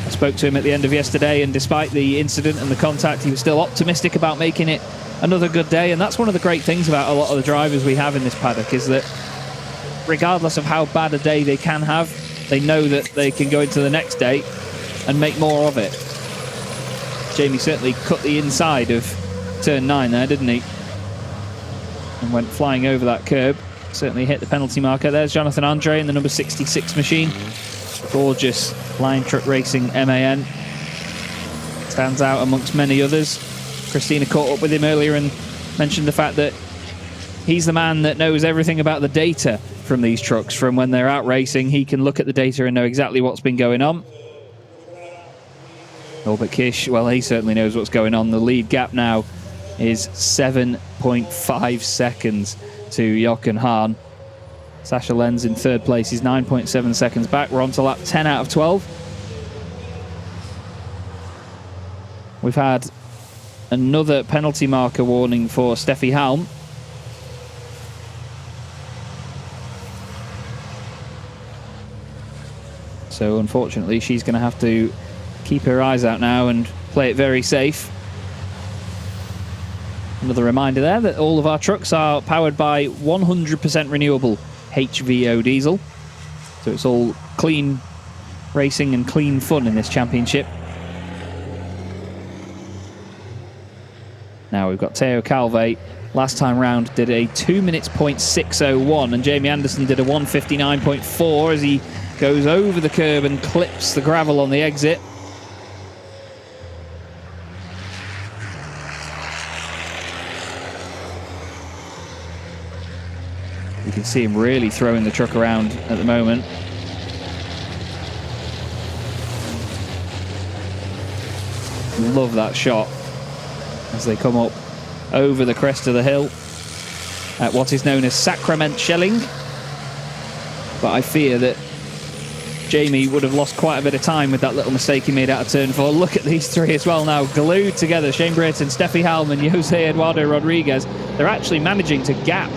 I spoke to him at the end of yesterday, and despite the incident and the contact, he was still optimistic about making it another good day. And that's one of the great things about a lot of the drivers we have in this paddock, is that regardless of how bad a day they can have, they know that they can go into the next day and make more of it. Jamie certainly cut the inside of turn 9 there, didn't he? And went flying over that curb. Certainly hit the penalty marker. There's Jonathan Andre in the number 66 machine. Gorgeous Lion Truck Racing MAN. Stands out amongst many others. Christina caught up with him earlier and mentioned the fact that he's the man that knows everything about the data from these trucks. From when they're out racing, he can look at the data and know exactly what's been going on. Norbert Kish, well, he certainly knows what's going on. The lead gap now is 7.5 seconds to Jochen Hahn. Sascha Lenz in 3rd place is 9.7 seconds back. We're on to lap 10 out of 12. We've had another penalty marker warning for Steffi Halm. So unfortunately, she's going to have to keep her eyes out now and play it very safe. Another reminder there that all of our trucks are powered by 100% renewable HVO diesel. So it's all clean racing and clean fun in this championship. Now we've got Teo Calvé. Last time round did a 2-minute 0.601, and Jamie Anderson did a 1:59.4 as he goes over the curb and clips the gravel on the exit. You can see him really throwing the truck around at the moment. Love that shot as they come up over the crest of the hill at what is known as Sacrament Schelling. But I fear that Jamie would have lost quite a bit of time with that little mistake he made out of turn 4. Look at these three as well now, glued together. Shane Brighton, Steffi Halm and Jose Eduardo Rodriguez. They're actually managing to gap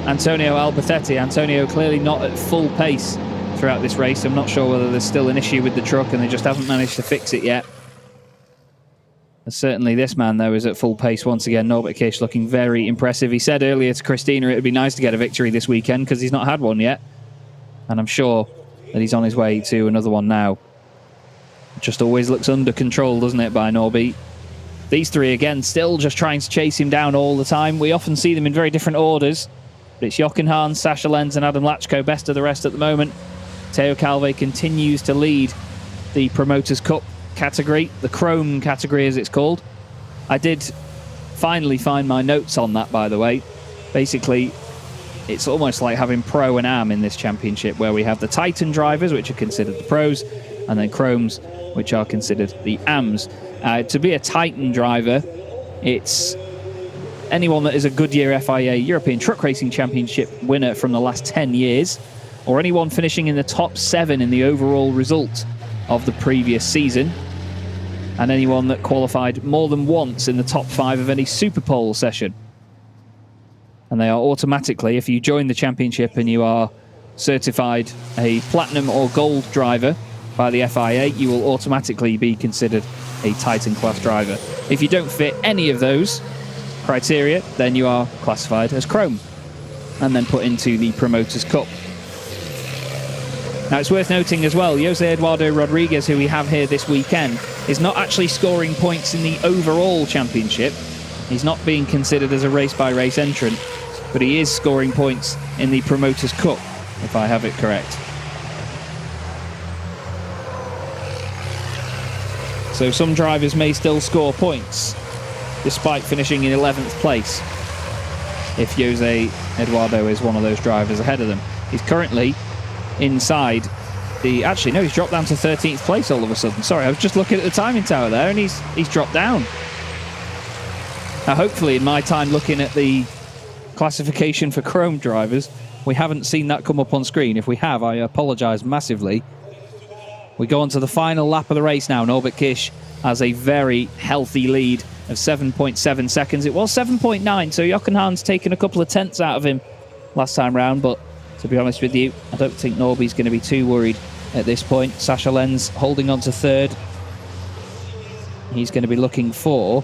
Antonio Albertetti. Antonio clearly not at full pace throughout this race. I'm not sure whether there's still an issue with the truck and they just haven't managed to fix it yet. And certainly this man, though, is at full pace once again. Norbert Kish looking very impressive. He said earlier to Christina it would be nice to get a victory this weekend because he's not had one yet. And I'm sure that he's on his way to another one now. It just always looks under control, doesn't it, by Norby? These three, again, still just trying to chase him down all the time. We often see them in very different orders. But it's Jochen Hahn, Sascha Lenz and Adam Lachko best of the rest at the moment. Teo Calvé continues to lead the Promoters' Cup category, the Chrome category as it's called. I did finally find my notes on that, by the way. Basically, it's almost like having Pro and Am in this championship, where we have the Titan drivers, which are considered the Pros, and then Chromes, which are considered the Ams. To be a Titan driver, it's anyone that is a Goodyear FIA European Truck Racing Championship winner from the last 10 years, or anyone finishing in the top 7 in the overall result of the previous season, and anyone that qualified more than once in the top 5 of any Superpole session. And they are automatically, if you join the championship and you are certified a platinum or gold driver by the FIA, you will automatically be considered a Titan class driver. If you don't fit any of those criteria, then you are classified as Chrome and then put into the Promoters Cup. Now, it's worth noting as well, Jose Eduardo Rodriguez, who we have here this weekend, is not actually scoring points in the overall championship. He's not being considered as a race-by-race entrant, but he is scoring points in the Promoters Cup, if I have it correct. So some drivers may still score points, despite finishing in 11th place, if Jose Eduardo is one of those drivers ahead of them. He's currently inside the... Actually, no, he's dropped down to 13th place all of a sudden. Sorry, I was just looking at the timing tower there, and he's dropped down. Now, hopefully, in my time looking at the classification for Chrome drivers, we haven't seen that come up on screen. If we have, I apologise massively. We go on to the final lap of the race now. Norbert Kish has a very healthy lead of 7.7 seconds. It was 7.9, so Jochen Hahn's taken a couple of tenths out of him last time round, but to be honest with you, I don't think Norby's going to be too worried at this point. Sascha Lenz holding on to third. He's going to be looking for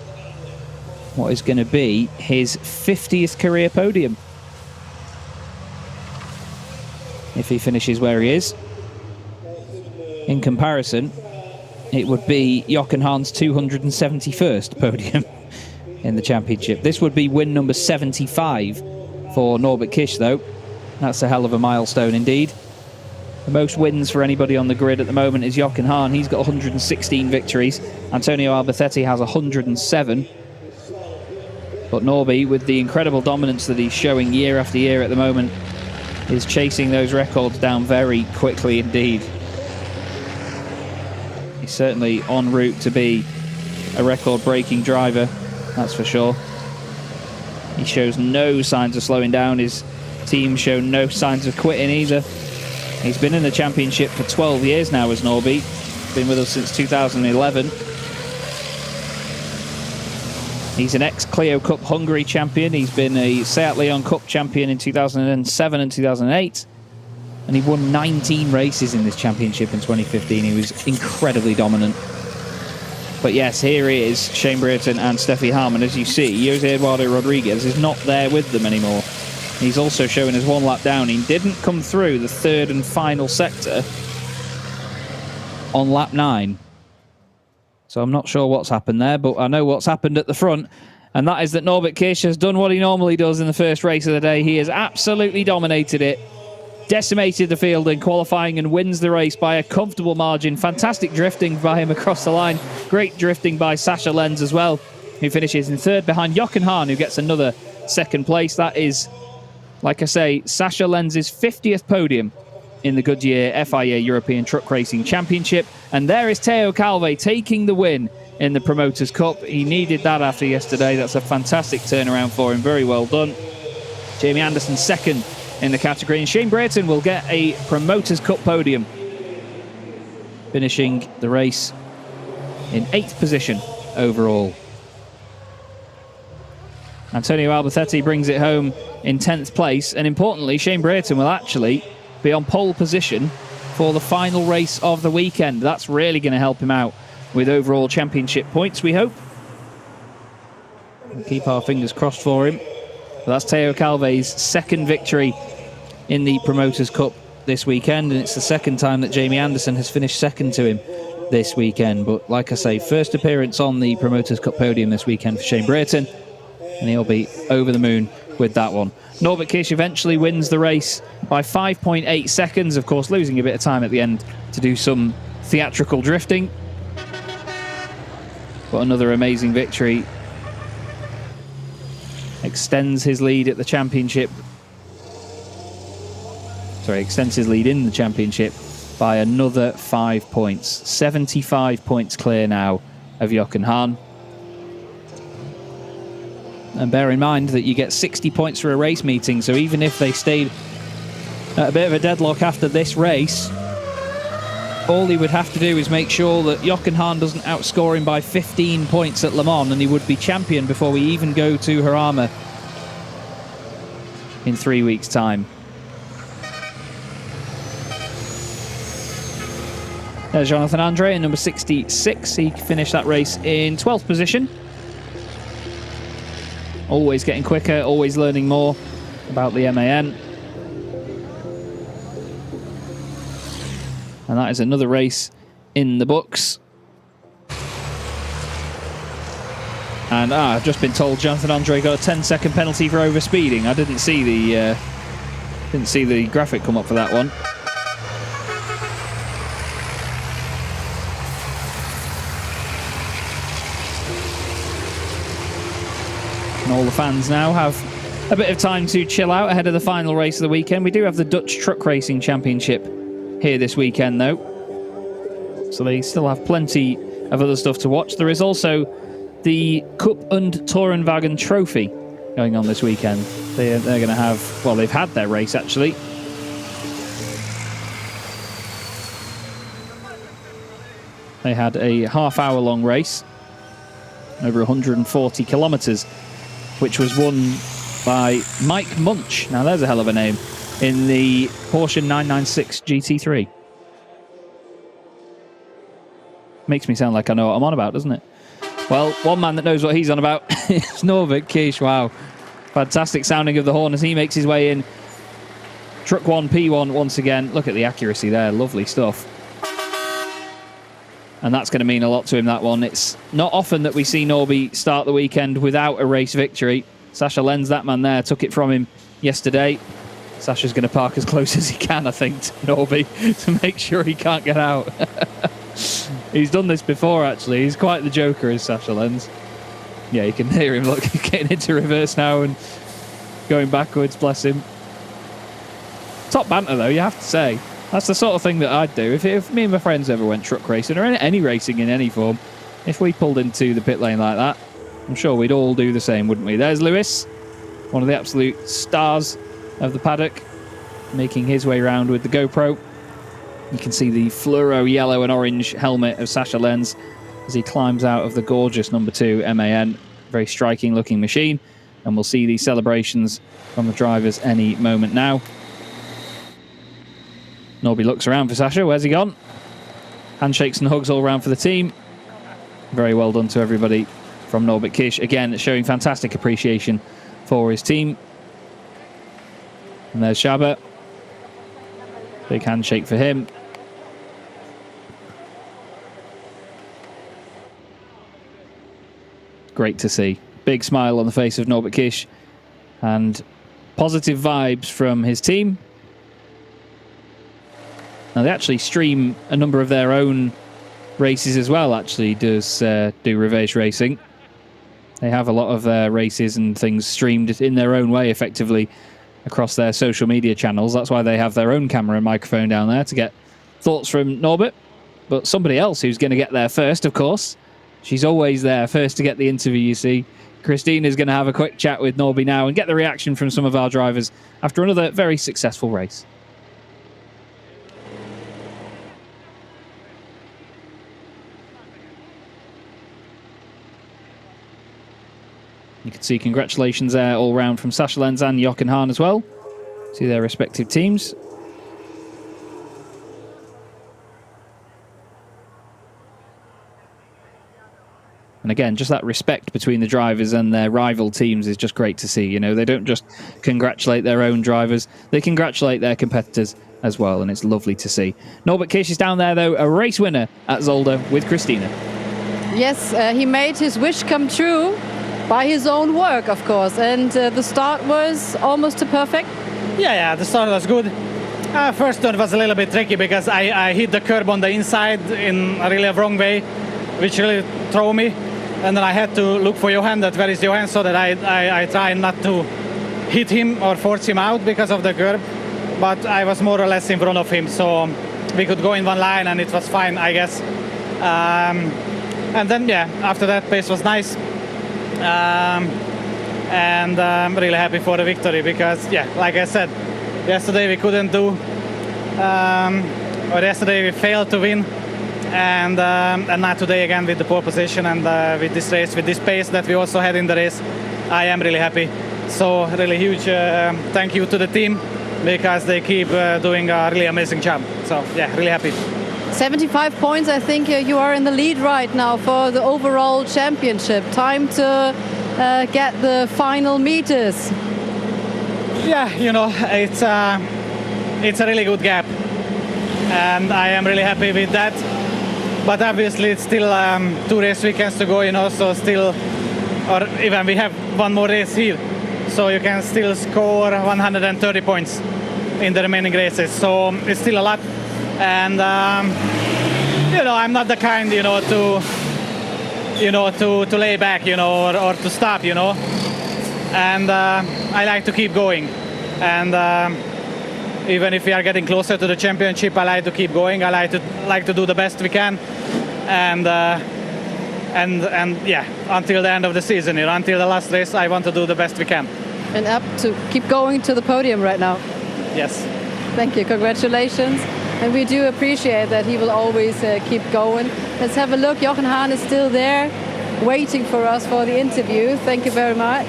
what is going to be his 50th career podium, if he finishes where he is. In comparison, it would be Jochen Hahn's 271st podium in the championship. This would be win number 75 for Norbert Kish, though. That's a hell of a milestone indeed. The most wins for anybody on the grid at the moment is Jochen Hahn. He's got 116 victories. Antonio Albertetti has 107. But Norby, with the incredible dominance that he's showing year after year at the moment, is chasing those records down very quickly indeed. He's certainly en route to be a record-breaking driver, that's for sure. He shows no signs of slowing down. His team show no signs of quitting either. He's been in the championship for 12 years now as Norby. Been with us since 2011. He's an ex-Clio Cup Hungary champion. He's been a Seat Leon Cup champion in 2007 and 2008. And he won 19 races in this championship in 2015. He was incredibly dominant. But yes, here is Shane Brereton and Steffi Harmon. As you see, Jose Eduardo Rodriguez is not there with them anymore. He's also showing us one lap down. He didn't come through the third and final sector on lap 9. So I'm not sure what's happened there, but I know what's happened at the front. And that is that Norbert Kish has done what he normally does in the first race of the day. He has absolutely dominated it. Decimated the field in qualifying and wins the race by a comfortable margin. Fantastic drifting by him across the line. Great drifting by Sascha Lenz as well, who finishes in third behind Jochen Hahn, who gets another second place. That is, like I say, Sascha Lenz's 50th podium in the Goodyear FIA European Truck Racing Championship. And there is Teo Calve taking the win in the Promoters Cup. He needed that after yesterday. That's a fantastic turnaround for him. Very well done. Jamie Anderson second in the category, and Shane Brereton will get a Promoters Cup podium, finishing the race in 8th position overall. Antonio Albertetti brings it home in 10th place, and importantly, Shane Brereton will actually be on pole position for the final race of the weekend. That's really going to help him out with overall championship points, we hope. We'll keep our fingers crossed for him. But that's Teo Calve's second victory in the Promoters Cup this weekend, and it's the second time that Jamie Anderson has finished second to him this weekend. But like I say, first appearance on the Promoters Cup podium this weekend for Shane Brereton, and he'll be over the moon with that one. Norbert Kish eventually wins the race by 5.8 seconds, of course losing a bit of time at the end to do some theatrical drifting. But another amazing victory. Extends his lead at the championship. Extends his lead in the championship by another 5 points. 75 points clear now of Jochen Hahn. And bear in mind that you get 60 points for a race meeting, so even if they stayed at a bit of a deadlock after this race, all he would have to do is make sure that Jochen Hahn doesn't outscore him by 15 points at Le Mans, and he would be champion before we even go to Jarama. in 3 weeks' time. There's Jonathan Andre in number 66. He finished that race in 12th position. Always getting quicker, always learning more about the MAN. And that is another race in the books. And I've just been told Jonathan Andre got a 10-second penalty for overspeeding. I didn't see the graphic come up for that one. And all the fans now have a bit of time to chill out ahead of the final race of the weekend. We do have the Dutch Truck Racing Championship here this weekend, though. So they still have plenty of other stuff to watch. There is also the Cup und Tourenwagen Trophy going on this weekend. They're going to have, well, they've had their race, actually. They had a half-hour-long race, over 140 kilometres, which was won by Mike Munch. Now, there's a hell of a name. In the Porsche 996 GT3. Makes me sound like I know what I'm on about, doesn't it? Well, one man that knows what he's on about is Norbert Kish. Wow. Fantastic sounding of the horn as he makes his way in. Truck 1, P1 once again. Look at the accuracy there. Lovely stuff. And that's going to mean a lot to him, that one. It's not often that we see Norby start the weekend without a race victory. Sasha Lenz, that man there, took it from him yesterday. Sasha's going to park as close as he can, I think, to Norby to make sure he can't get out. He's done this before, actually. He's quite the joker, is Sasha Lenz. Yeah, you can hear him, look, getting into reverse now and going backwards, bless him. Top banter, though, you have to say. That's the sort of thing that I'd do. If me and my friends ever went truck racing, or any racing in any form, if we pulled into the pit lane like that, I'm sure we'd all do the same, wouldn't we? There's Lewis, one of the absolute stars of the paddock, making his way around with the GoPro. You can see the fluoro yellow and orange helmet of Sasha Lenz as he climbs out of the gorgeous number 2 MAN. Very striking looking machine. And we'll see these celebrations from the drivers any moment now. Norby looks around for Sasha. Where's he gone? Handshakes and hugs all around for the team. Very well done to everybody from Norbert Kish. Again, showing fantastic appreciation for his team. And there's Shaba. Big handshake for him. Great to see. Big smile on the face of Norbert Kish. And positive vibes from his team. Now, they actually stream a number of their own races as well, actually, do Revage Racing. They have a lot of their races and things streamed in their own way, effectively, across their social media channels. That's why they have their own camera and microphone down there to get thoughts from Norbert. But somebody else who's going to get there first, of course. She's always there, first to get the interview, you see. Christina's going to have a quick chat with Norby now and get the reaction from some of our drivers after another very successful race. You can see congratulations there all round from Sasha Lenz and Jochen Hahn as well to their respective teams. And again, just that respect between the drivers and their rival teams is just great to see. You know, they don't just congratulate their own drivers, they congratulate their competitors as well, and it's lovely to see. Norbert Kish is down there, though, a race winner at Zolder with Christina. Yes, he made his wish come true by his own work, of course, and the start was almost perfect. Yeah, the start was good. First turn was a little bit tricky because I hit the curb on the inside in a really wrong way, which really threw me. And then I had to look for Johan, that where is Johan, so that I try not to hit him or force him out because of the curb. But I was more or less in front of him, so we could go in one line and it was fine, I guess. And then, yeah, after that, pace was nice. And I'm really happy for the victory because, yeah, like I said, yesterday we couldn't do, or yesterday we failed to win. And now today again with the pole position and with this race, with this pace that we also had in the race, I am really happy. So really huge thank you to the team because they keep doing a really amazing job. So yeah, really happy. 75 points, I think you are in the lead right now for the overall championship. Time to get the final meters. Yeah, you know, it's a really good gap. And I am really happy with that. But obviously it's still 2 race weekends to go, you know, so still, or even we have one more race here. So you can still score 130 points in the remaining races. So it's still a lot. And, you know, I'm not the kind, you know, to lay back, you know, or to stop, you know. And I like to keep going. And even if we are getting closer to the championship, I like to keep going. I like to do the best we can. And yeah, until the end of the season, you know, until the last race, I want to do the best we can. And up to keep going to the podium right now. Yes. Thank you, congratulations. And we do appreciate that he will always keep going. Let's have a look. Jochen Hahn is still there, waiting for us for the interview. Thank you very much.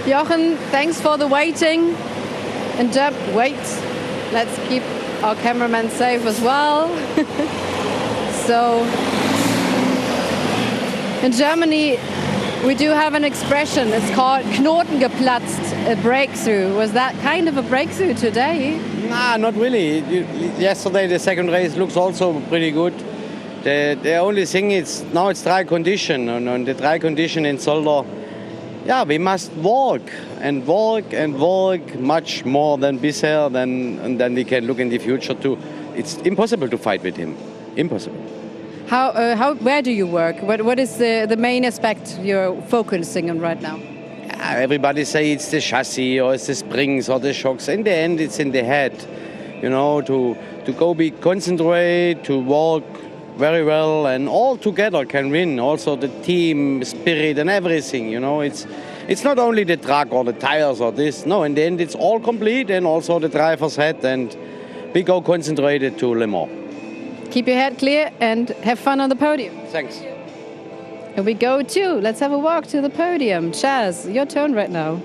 Jochen, thanks for the waiting. And wait, let's keep our cameraman safe as well. So, in Germany, we do have an expression. It's called Knoten geplatzt, a breakthrough. Was that kind of a breakthrough today? Nah, not really. Yesterday, the second race looks also pretty good. The only thing is now it's dry condition, and on the dry condition in Zolder, yeah, we must walk and walk and walk much more than before, and then we can look in the future too. It's impossible to fight with him. Impossible. Where do you work? What is the main aspect you're focusing on right now? Everybody say it's the chassis or it's the springs or the shocks. In the end, it's in the head. You know, to go be concentrate, to walk very well, and all together can win. Also the team spirit and everything. You know, it's not only the truck or the tires or this. No, in the end, it's all complete, and also the driver's head, and we go concentrated to Le Mans. Keep your head clear and have fun on the podium. Thanks. Here we go too. Let's have a walk to the podium. Chaz, your turn right now.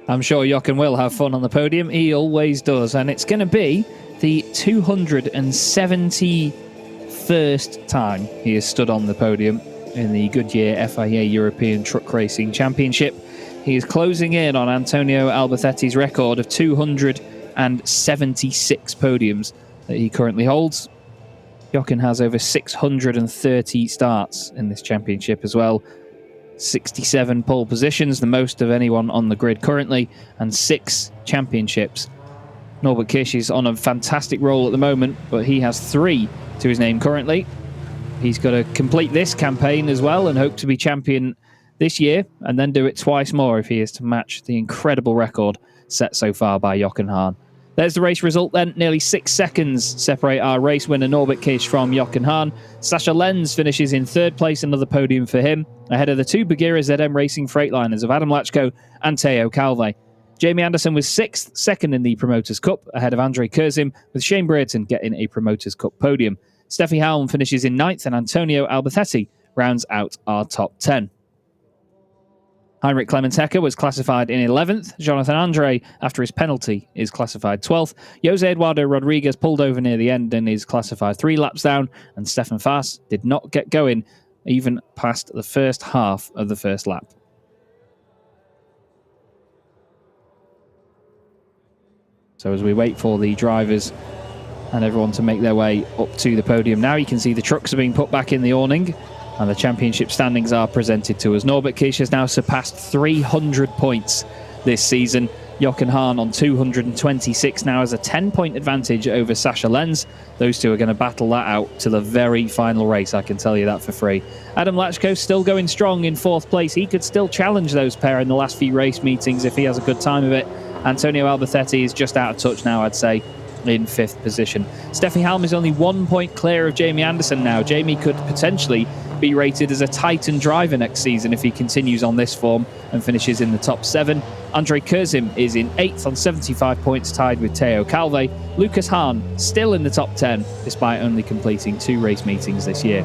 I'm sure Jochen will have fun on the podium. He always does. And it's going to be the 271st time he has stood on the podium in the Goodyear FIA European Truck Racing Championship. He is closing in on Antonio Albertetti's record of 276 podiums that he currently holds. Jochen has over 630 starts in this championship as well. 67 pole positions, the most of anyone on the grid currently, and 6 championships. Norbert Kish is on a fantastic roll at the moment, but he has 3 to his name currently. He's got to complete this campaign as well and hope to be champion this year, and then do it twice more if he is to match the incredible record set so far by Jochen Hahn. There's the race result then. Nearly 6 seconds separate our race winner Norbert Kish from Jochen Hahn. Sascha Lenz finishes in 3rd place, another podium for him, ahead of the 2 Bagheera ZM Racing Freightliners of Adam Lachko and Teo Calve. Jamie Anderson was 6th, second in the Promoters' Cup, ahead of Andrei Kurzim, with Shane Brereton getting a Promoters' Cup podium. Steffi Halm finishes in 9th, and Antonio Albertetti rounds out our top 10. Heinrich Clementecker was classified in 11th. Jonathan Andre, after his penalty, is classified 12th. Jose Eduardo Rodriguez pulled over near the end and is classified 3 laps down. And Stefan Faas did not get going even past the first half of the first lap. So as we wait for the drivers and everyone to make their way up to the podium now, you can see the trucks are being put back in the awning. And the championship standings are presented to us. Norbert Kish has now surpassed 300 points this season. Jochen Hahn on 226 now has a 10-point advantage over Sascha Lenz. Those two are going to battle that out to the very final race, I can tell you that for free. Adam Lachko still going strong in 4th place. He could still challenge those pair in the last few race meetings if he has a good time of it. Antonio Albertetti is just out of touch now, I'd say, in 5th position. Steffi Halm is only 1 point clear of Jamie Anderson now. Jamie could potentially be rated as a Titan driver next season if he continues on this form and finishes in the top 7. Andrei Kurzim is in 8th on 75 points, tied with Teo Calve. Lucas Hahn still in the top 10 despite only completing 2 race meetings this year.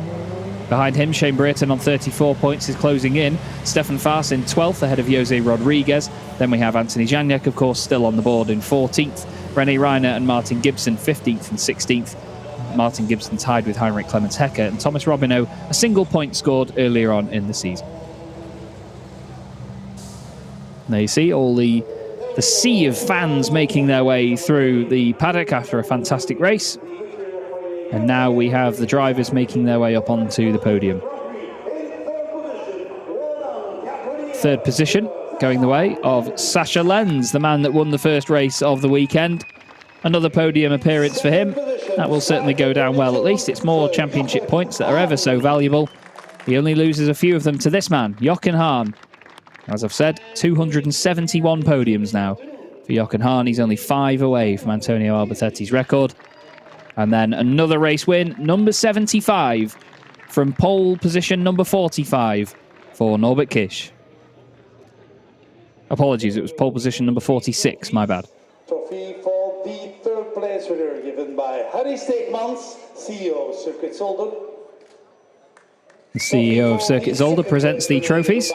Behind him, Shane Brighton on 34 points is closing in. Stefan Faas in 12th ahead of Jose Rodriguez. Then we have Anthony Janiak, of course, still on the board in 14th. René Reiner and Martin Gibson 15th and 16th. Martin Gibson tied with Heinrich Clemens Hecker, and Thomas Robineau a single point scored earlier on in the season. There you see all the sea of fans making their way through the paddock after a fantastic race. And now we have the drivers making their way up onto the podium. Third position going the way of Sasha Lenz, the man that won the first race of the weekend. Another podium appearance for him. That will certainly go down well. At least it's more championship points that are ever so valuable. He only loses a few of them to this man, Jochen Hahn. As I've said, 271 podiums now for Jochen Hahn. He's only 5 away from Antonio Albertetti's record. And then another race win, number 75, from pole position number 45 for Norbert Kisch. Apologies, it was pole position number 46, my bad. Trophy for the third place winner, given by Harry Steekmans, CEO of Circuit Zolder. The CEO of Circuit Zolder presents the trophies.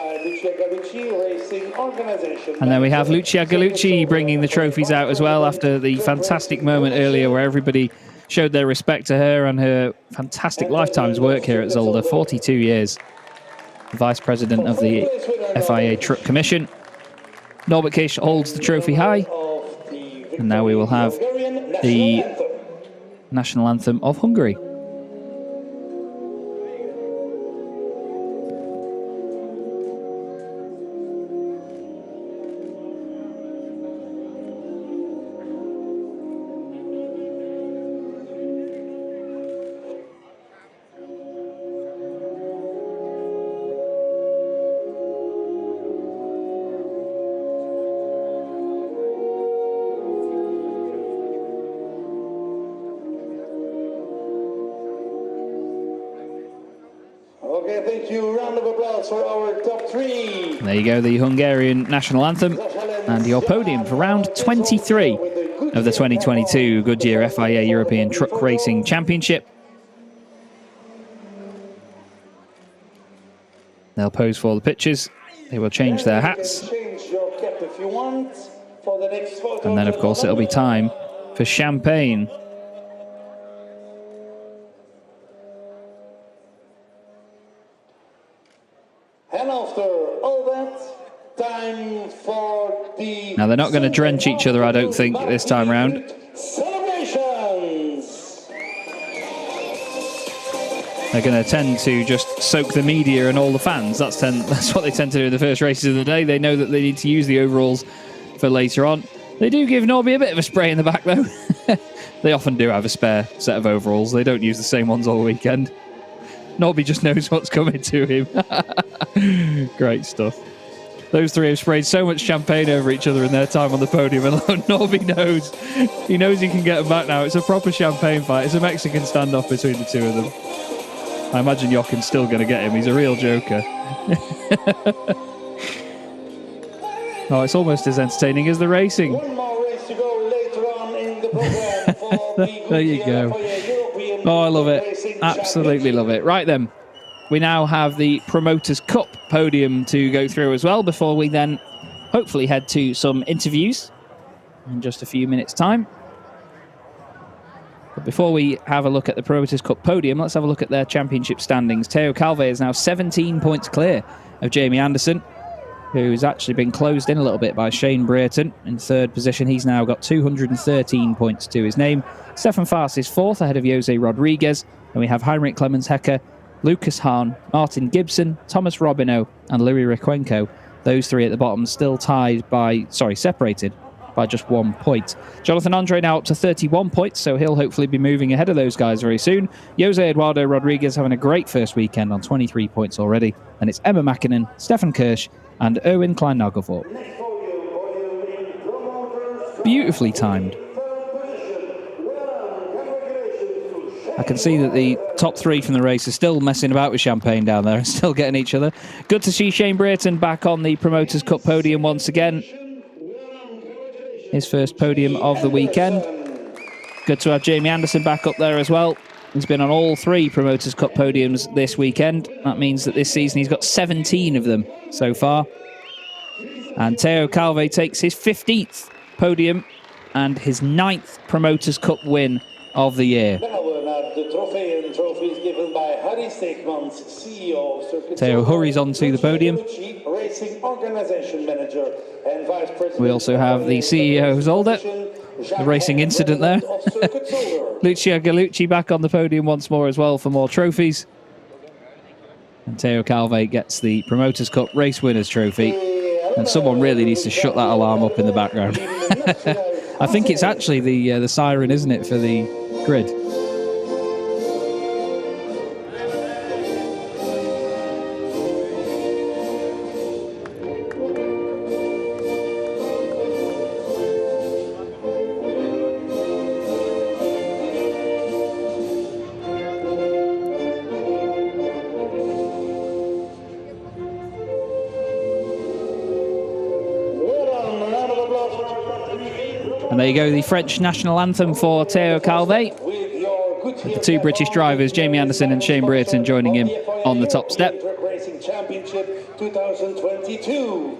And then we have Lucia Gallucci bringing the trophies out as well after the fantastic moment earlier where everybody showed their respect to her and her fantastic lifetime's work here at Zolder. 42 years. Vice President of the FIA Truck Commission. Norbert Kisch holds the trophy high. And now we will have the national anthem of Hungary. Okay, thank you. Round of applause for our top 3. There you go, the Hungarian national anthem and your podium for round 23 of the 2022 Goodyear FIA European Truck Racing Championship. They'll pose for the pictures. They will change their hats. And then, of course, it'll be time for champagne. And after all that, time for the... Now, they're not going to drench each other, I don't think, this time round. Celebrations! They're going to tend to just soak the media and all the fans. That's what they tend to do in the first races of the day. They know that they need to use the overalls for later on. They do give Norby a bit of a spray in the back, though. They often do have a spare set of overalls. They don't use the same ones all weekend. Norby just knows what's coming to him. Great stuff. Those three have sprayed so much champagne over each other in their time on the podium, and Norby knows. He knows he can get them back now. It's a proper champagne fight. It's a Mexican standoff between the two of them. I imagine Jochen's still going to get him. He's a real joker. Oh, it's almost as entertaining as the racing. One more race to go later on in the program for the There you go. Oh, I love it. Absolutely love it. Right then, we now have the Promoters' Cup podium to go through as well before we then hopefully head to some interviews in just a few minutes' time. But before we have a look at the Promoters' Cup podium, let's have a look at their championship standings. Teo Calvé is now 17 points clear of Jamie Anderson, who's actually been closed in a little bit by Shane Brighton. In third position, he's now got 213 points to his name. Stefan Faas is fourth ahead of Jose Rodriguez. And we have Heinrich Clemens Hecker, Lucas Hahn, Martin Gibson, Thomas Robineau, and Louis Requenco. Those three at the bottom still separated by just 1 point. Jonathan Andre now up to 31 points, so he'll hopefully be moving ahead of those guys very soon. Jose Eduardo Rodriguez having a great first weekend on 23 points already. And it's Emma Mäkinen, Stefan Kirsch, and Erwin Klein-Nagelthorpe. Beautifully timed. I can see that the top three from the race are still messing about with champagne down there and still getting each other. Good to see Shane Brighton back on the Promoters' Cup podium once again. His first podium of the weekend. Good to have Jamie Anderson back up there as well. He's been on all 3 Promoters' Cup podiums this weekend. That means that this season he's got 17 of them so far. And Teo Calve takes his 15th podium and his 9th Promoters' Cup win of the year. The trophy and trophies given by Harry Steekmans, CEO of Circuit Teo hurries onto the podium. Racing Organization Manager and Vice President. We also have the CEO of Zolder, the racing incident there. Lucia Gallucci back on the podium once more as well for more trophies. And Teo Calve gets the Promoters' Cup Race Winners Trophy. And someone really needs to shut that alarm up in the background. I think it's actually the siren, isn't it, for the grid? And there you go, the French national anthem for Teo Calve. With the 2 British drivers, Jamie Anderson and Shane Brereton, joining him on the top step. Racing Championship 2022.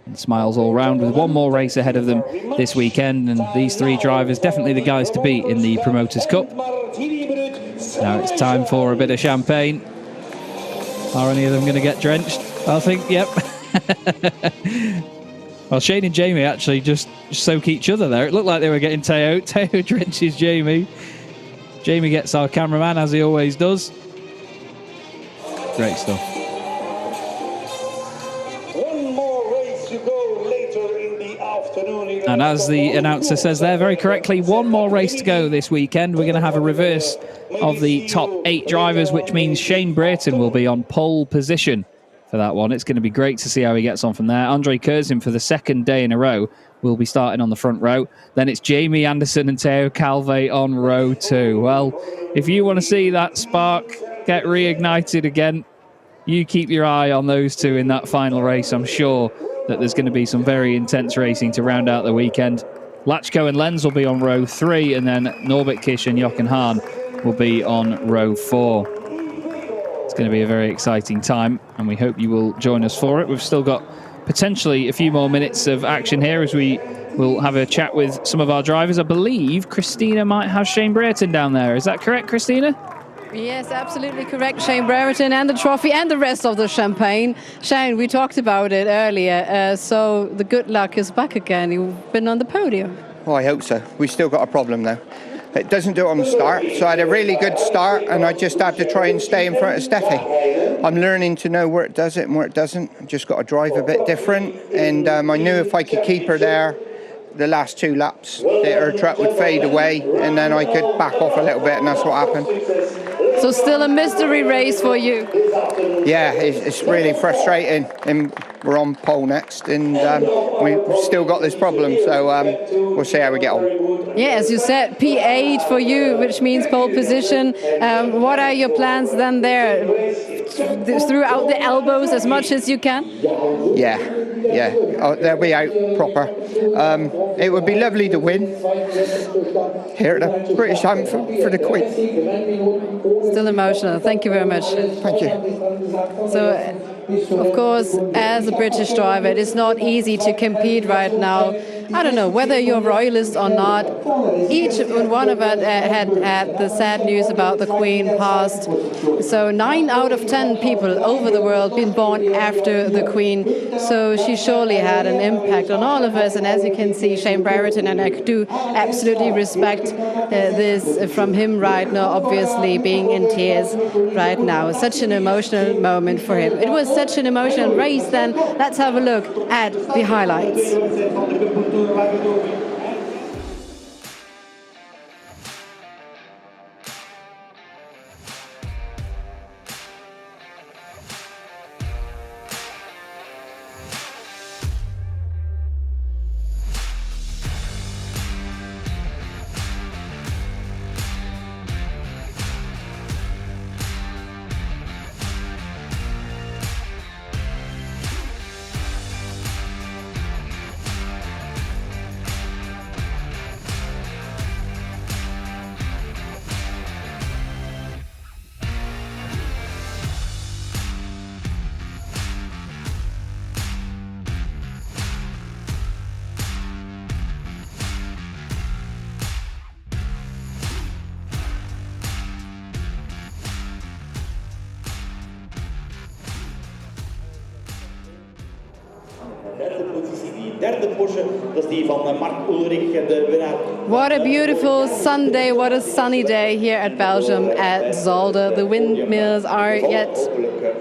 And smiles all round with one more race ahead of them this weekend. And these 3 drivers, definitely the guys to beat in the Promoters' Cup. Now it's time for a bit of champagne. Are any of them going to get drenched? I think, yep. Well, Shane and Jamie actually just soak each other there. It looked like they were getting Teo. Teo drenches Jamie. Jamie gets our cameraman, as he always does. Great stuff. One more race to go later in the afternoon. And as the announcer says there very correctly, one more race to go this weekend. We're going to have a reverse of the top 8 drivers, which means Shane Brereton will be on pole position for that one. It's going to be great to see how he gets on from there. Andre Curzon, for the 2nd day in a row, will be starting on the front row. Then it's Jamie Anderson and Teo Calve on row 2. Well, if you want to see that spark get reignited again, you keep your eye on those 2 in that final race. I'm sure that there's going to be some very intense racing to round out the weekend. Latchko and Lenz will be on row 3, and then Norbert Kish and Jochen Hahn will be on row 4. It's going to be a very exciting time, and we hope you will join us for it. We've still got potentially a few more minutes of action here as we will have a chat with some of our drivers. I believe Christina might have Shane Brereton down there. Is that correct, Christina? Yes, absolutely correct. Shane Brereton and the trophy and the rest of the champagne. Shane, we talked about it earlier, so the good luck is back again. You've been on the podium. Oh, I hope so. We've still got a problem though. It doesn't do it on the start, so I had a really good start and I just had to try and stay in front of Steffi. I'm learning to know where it does it and where it doesn't. I've just got to drive a bit different, and I knew if I could keep her there the last 2 laps that her truck would fade away and then I could back off a little bit, and that's what happened. So still a mystery race for you. Yeah, it's really frustrating, and we're on pole next, and we've still got this problem, so we'll see how we get on. Yeah, as you said, P8 for you, which means pole position. What are your plans then there? Throughout the elbows as much as you can? Yeah. They'll be out proper. It would be lovely to win here at the British Anthem for the Queen. Still emotional. Thank you very much. Thank you. So, of course, as a British driver, it is not easy to compete right now. I don't know whether you're royalist or not. Each one of us had the sad news about the Queen passed. So 9 out of 10 people over the world been born after the Queen. So she surely had an impact on all of us. And as you can see, Shane Brereton, and I do absolutely respect this from him right now, obviously being in tears right now. Such an emotional moment for him. It was such an emotional race then. Let's have a look at the highlights. derde Porsche, dat is die van Mark Ulrich, de winnaar. What a beautiful Sunday, what a sunny day here at Belgium at Zolder. The windmills are yet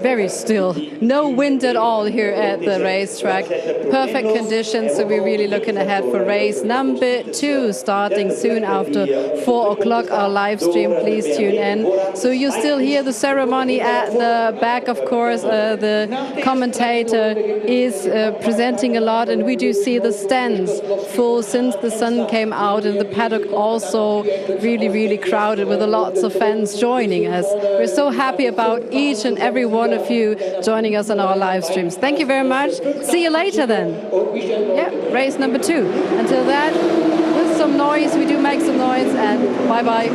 very still. No wind at all here at the racetrack. Perfect conditions, so we're really looking ahead for race number 2, starting soon after 4 o'clock. Our live stream, please tune in. So you still hear the ceremony at the back, of course. The commentator is presenting a lot, and we do see the stands full since the sun came out, and the paddock also really crowded with lots of fans joining us. We're so happy about each and every one of you joining us on our live streams. Thank you very much. See you later then. Yeah, race number 2. Until then, with some noise, we do make some noise, and bye-bye.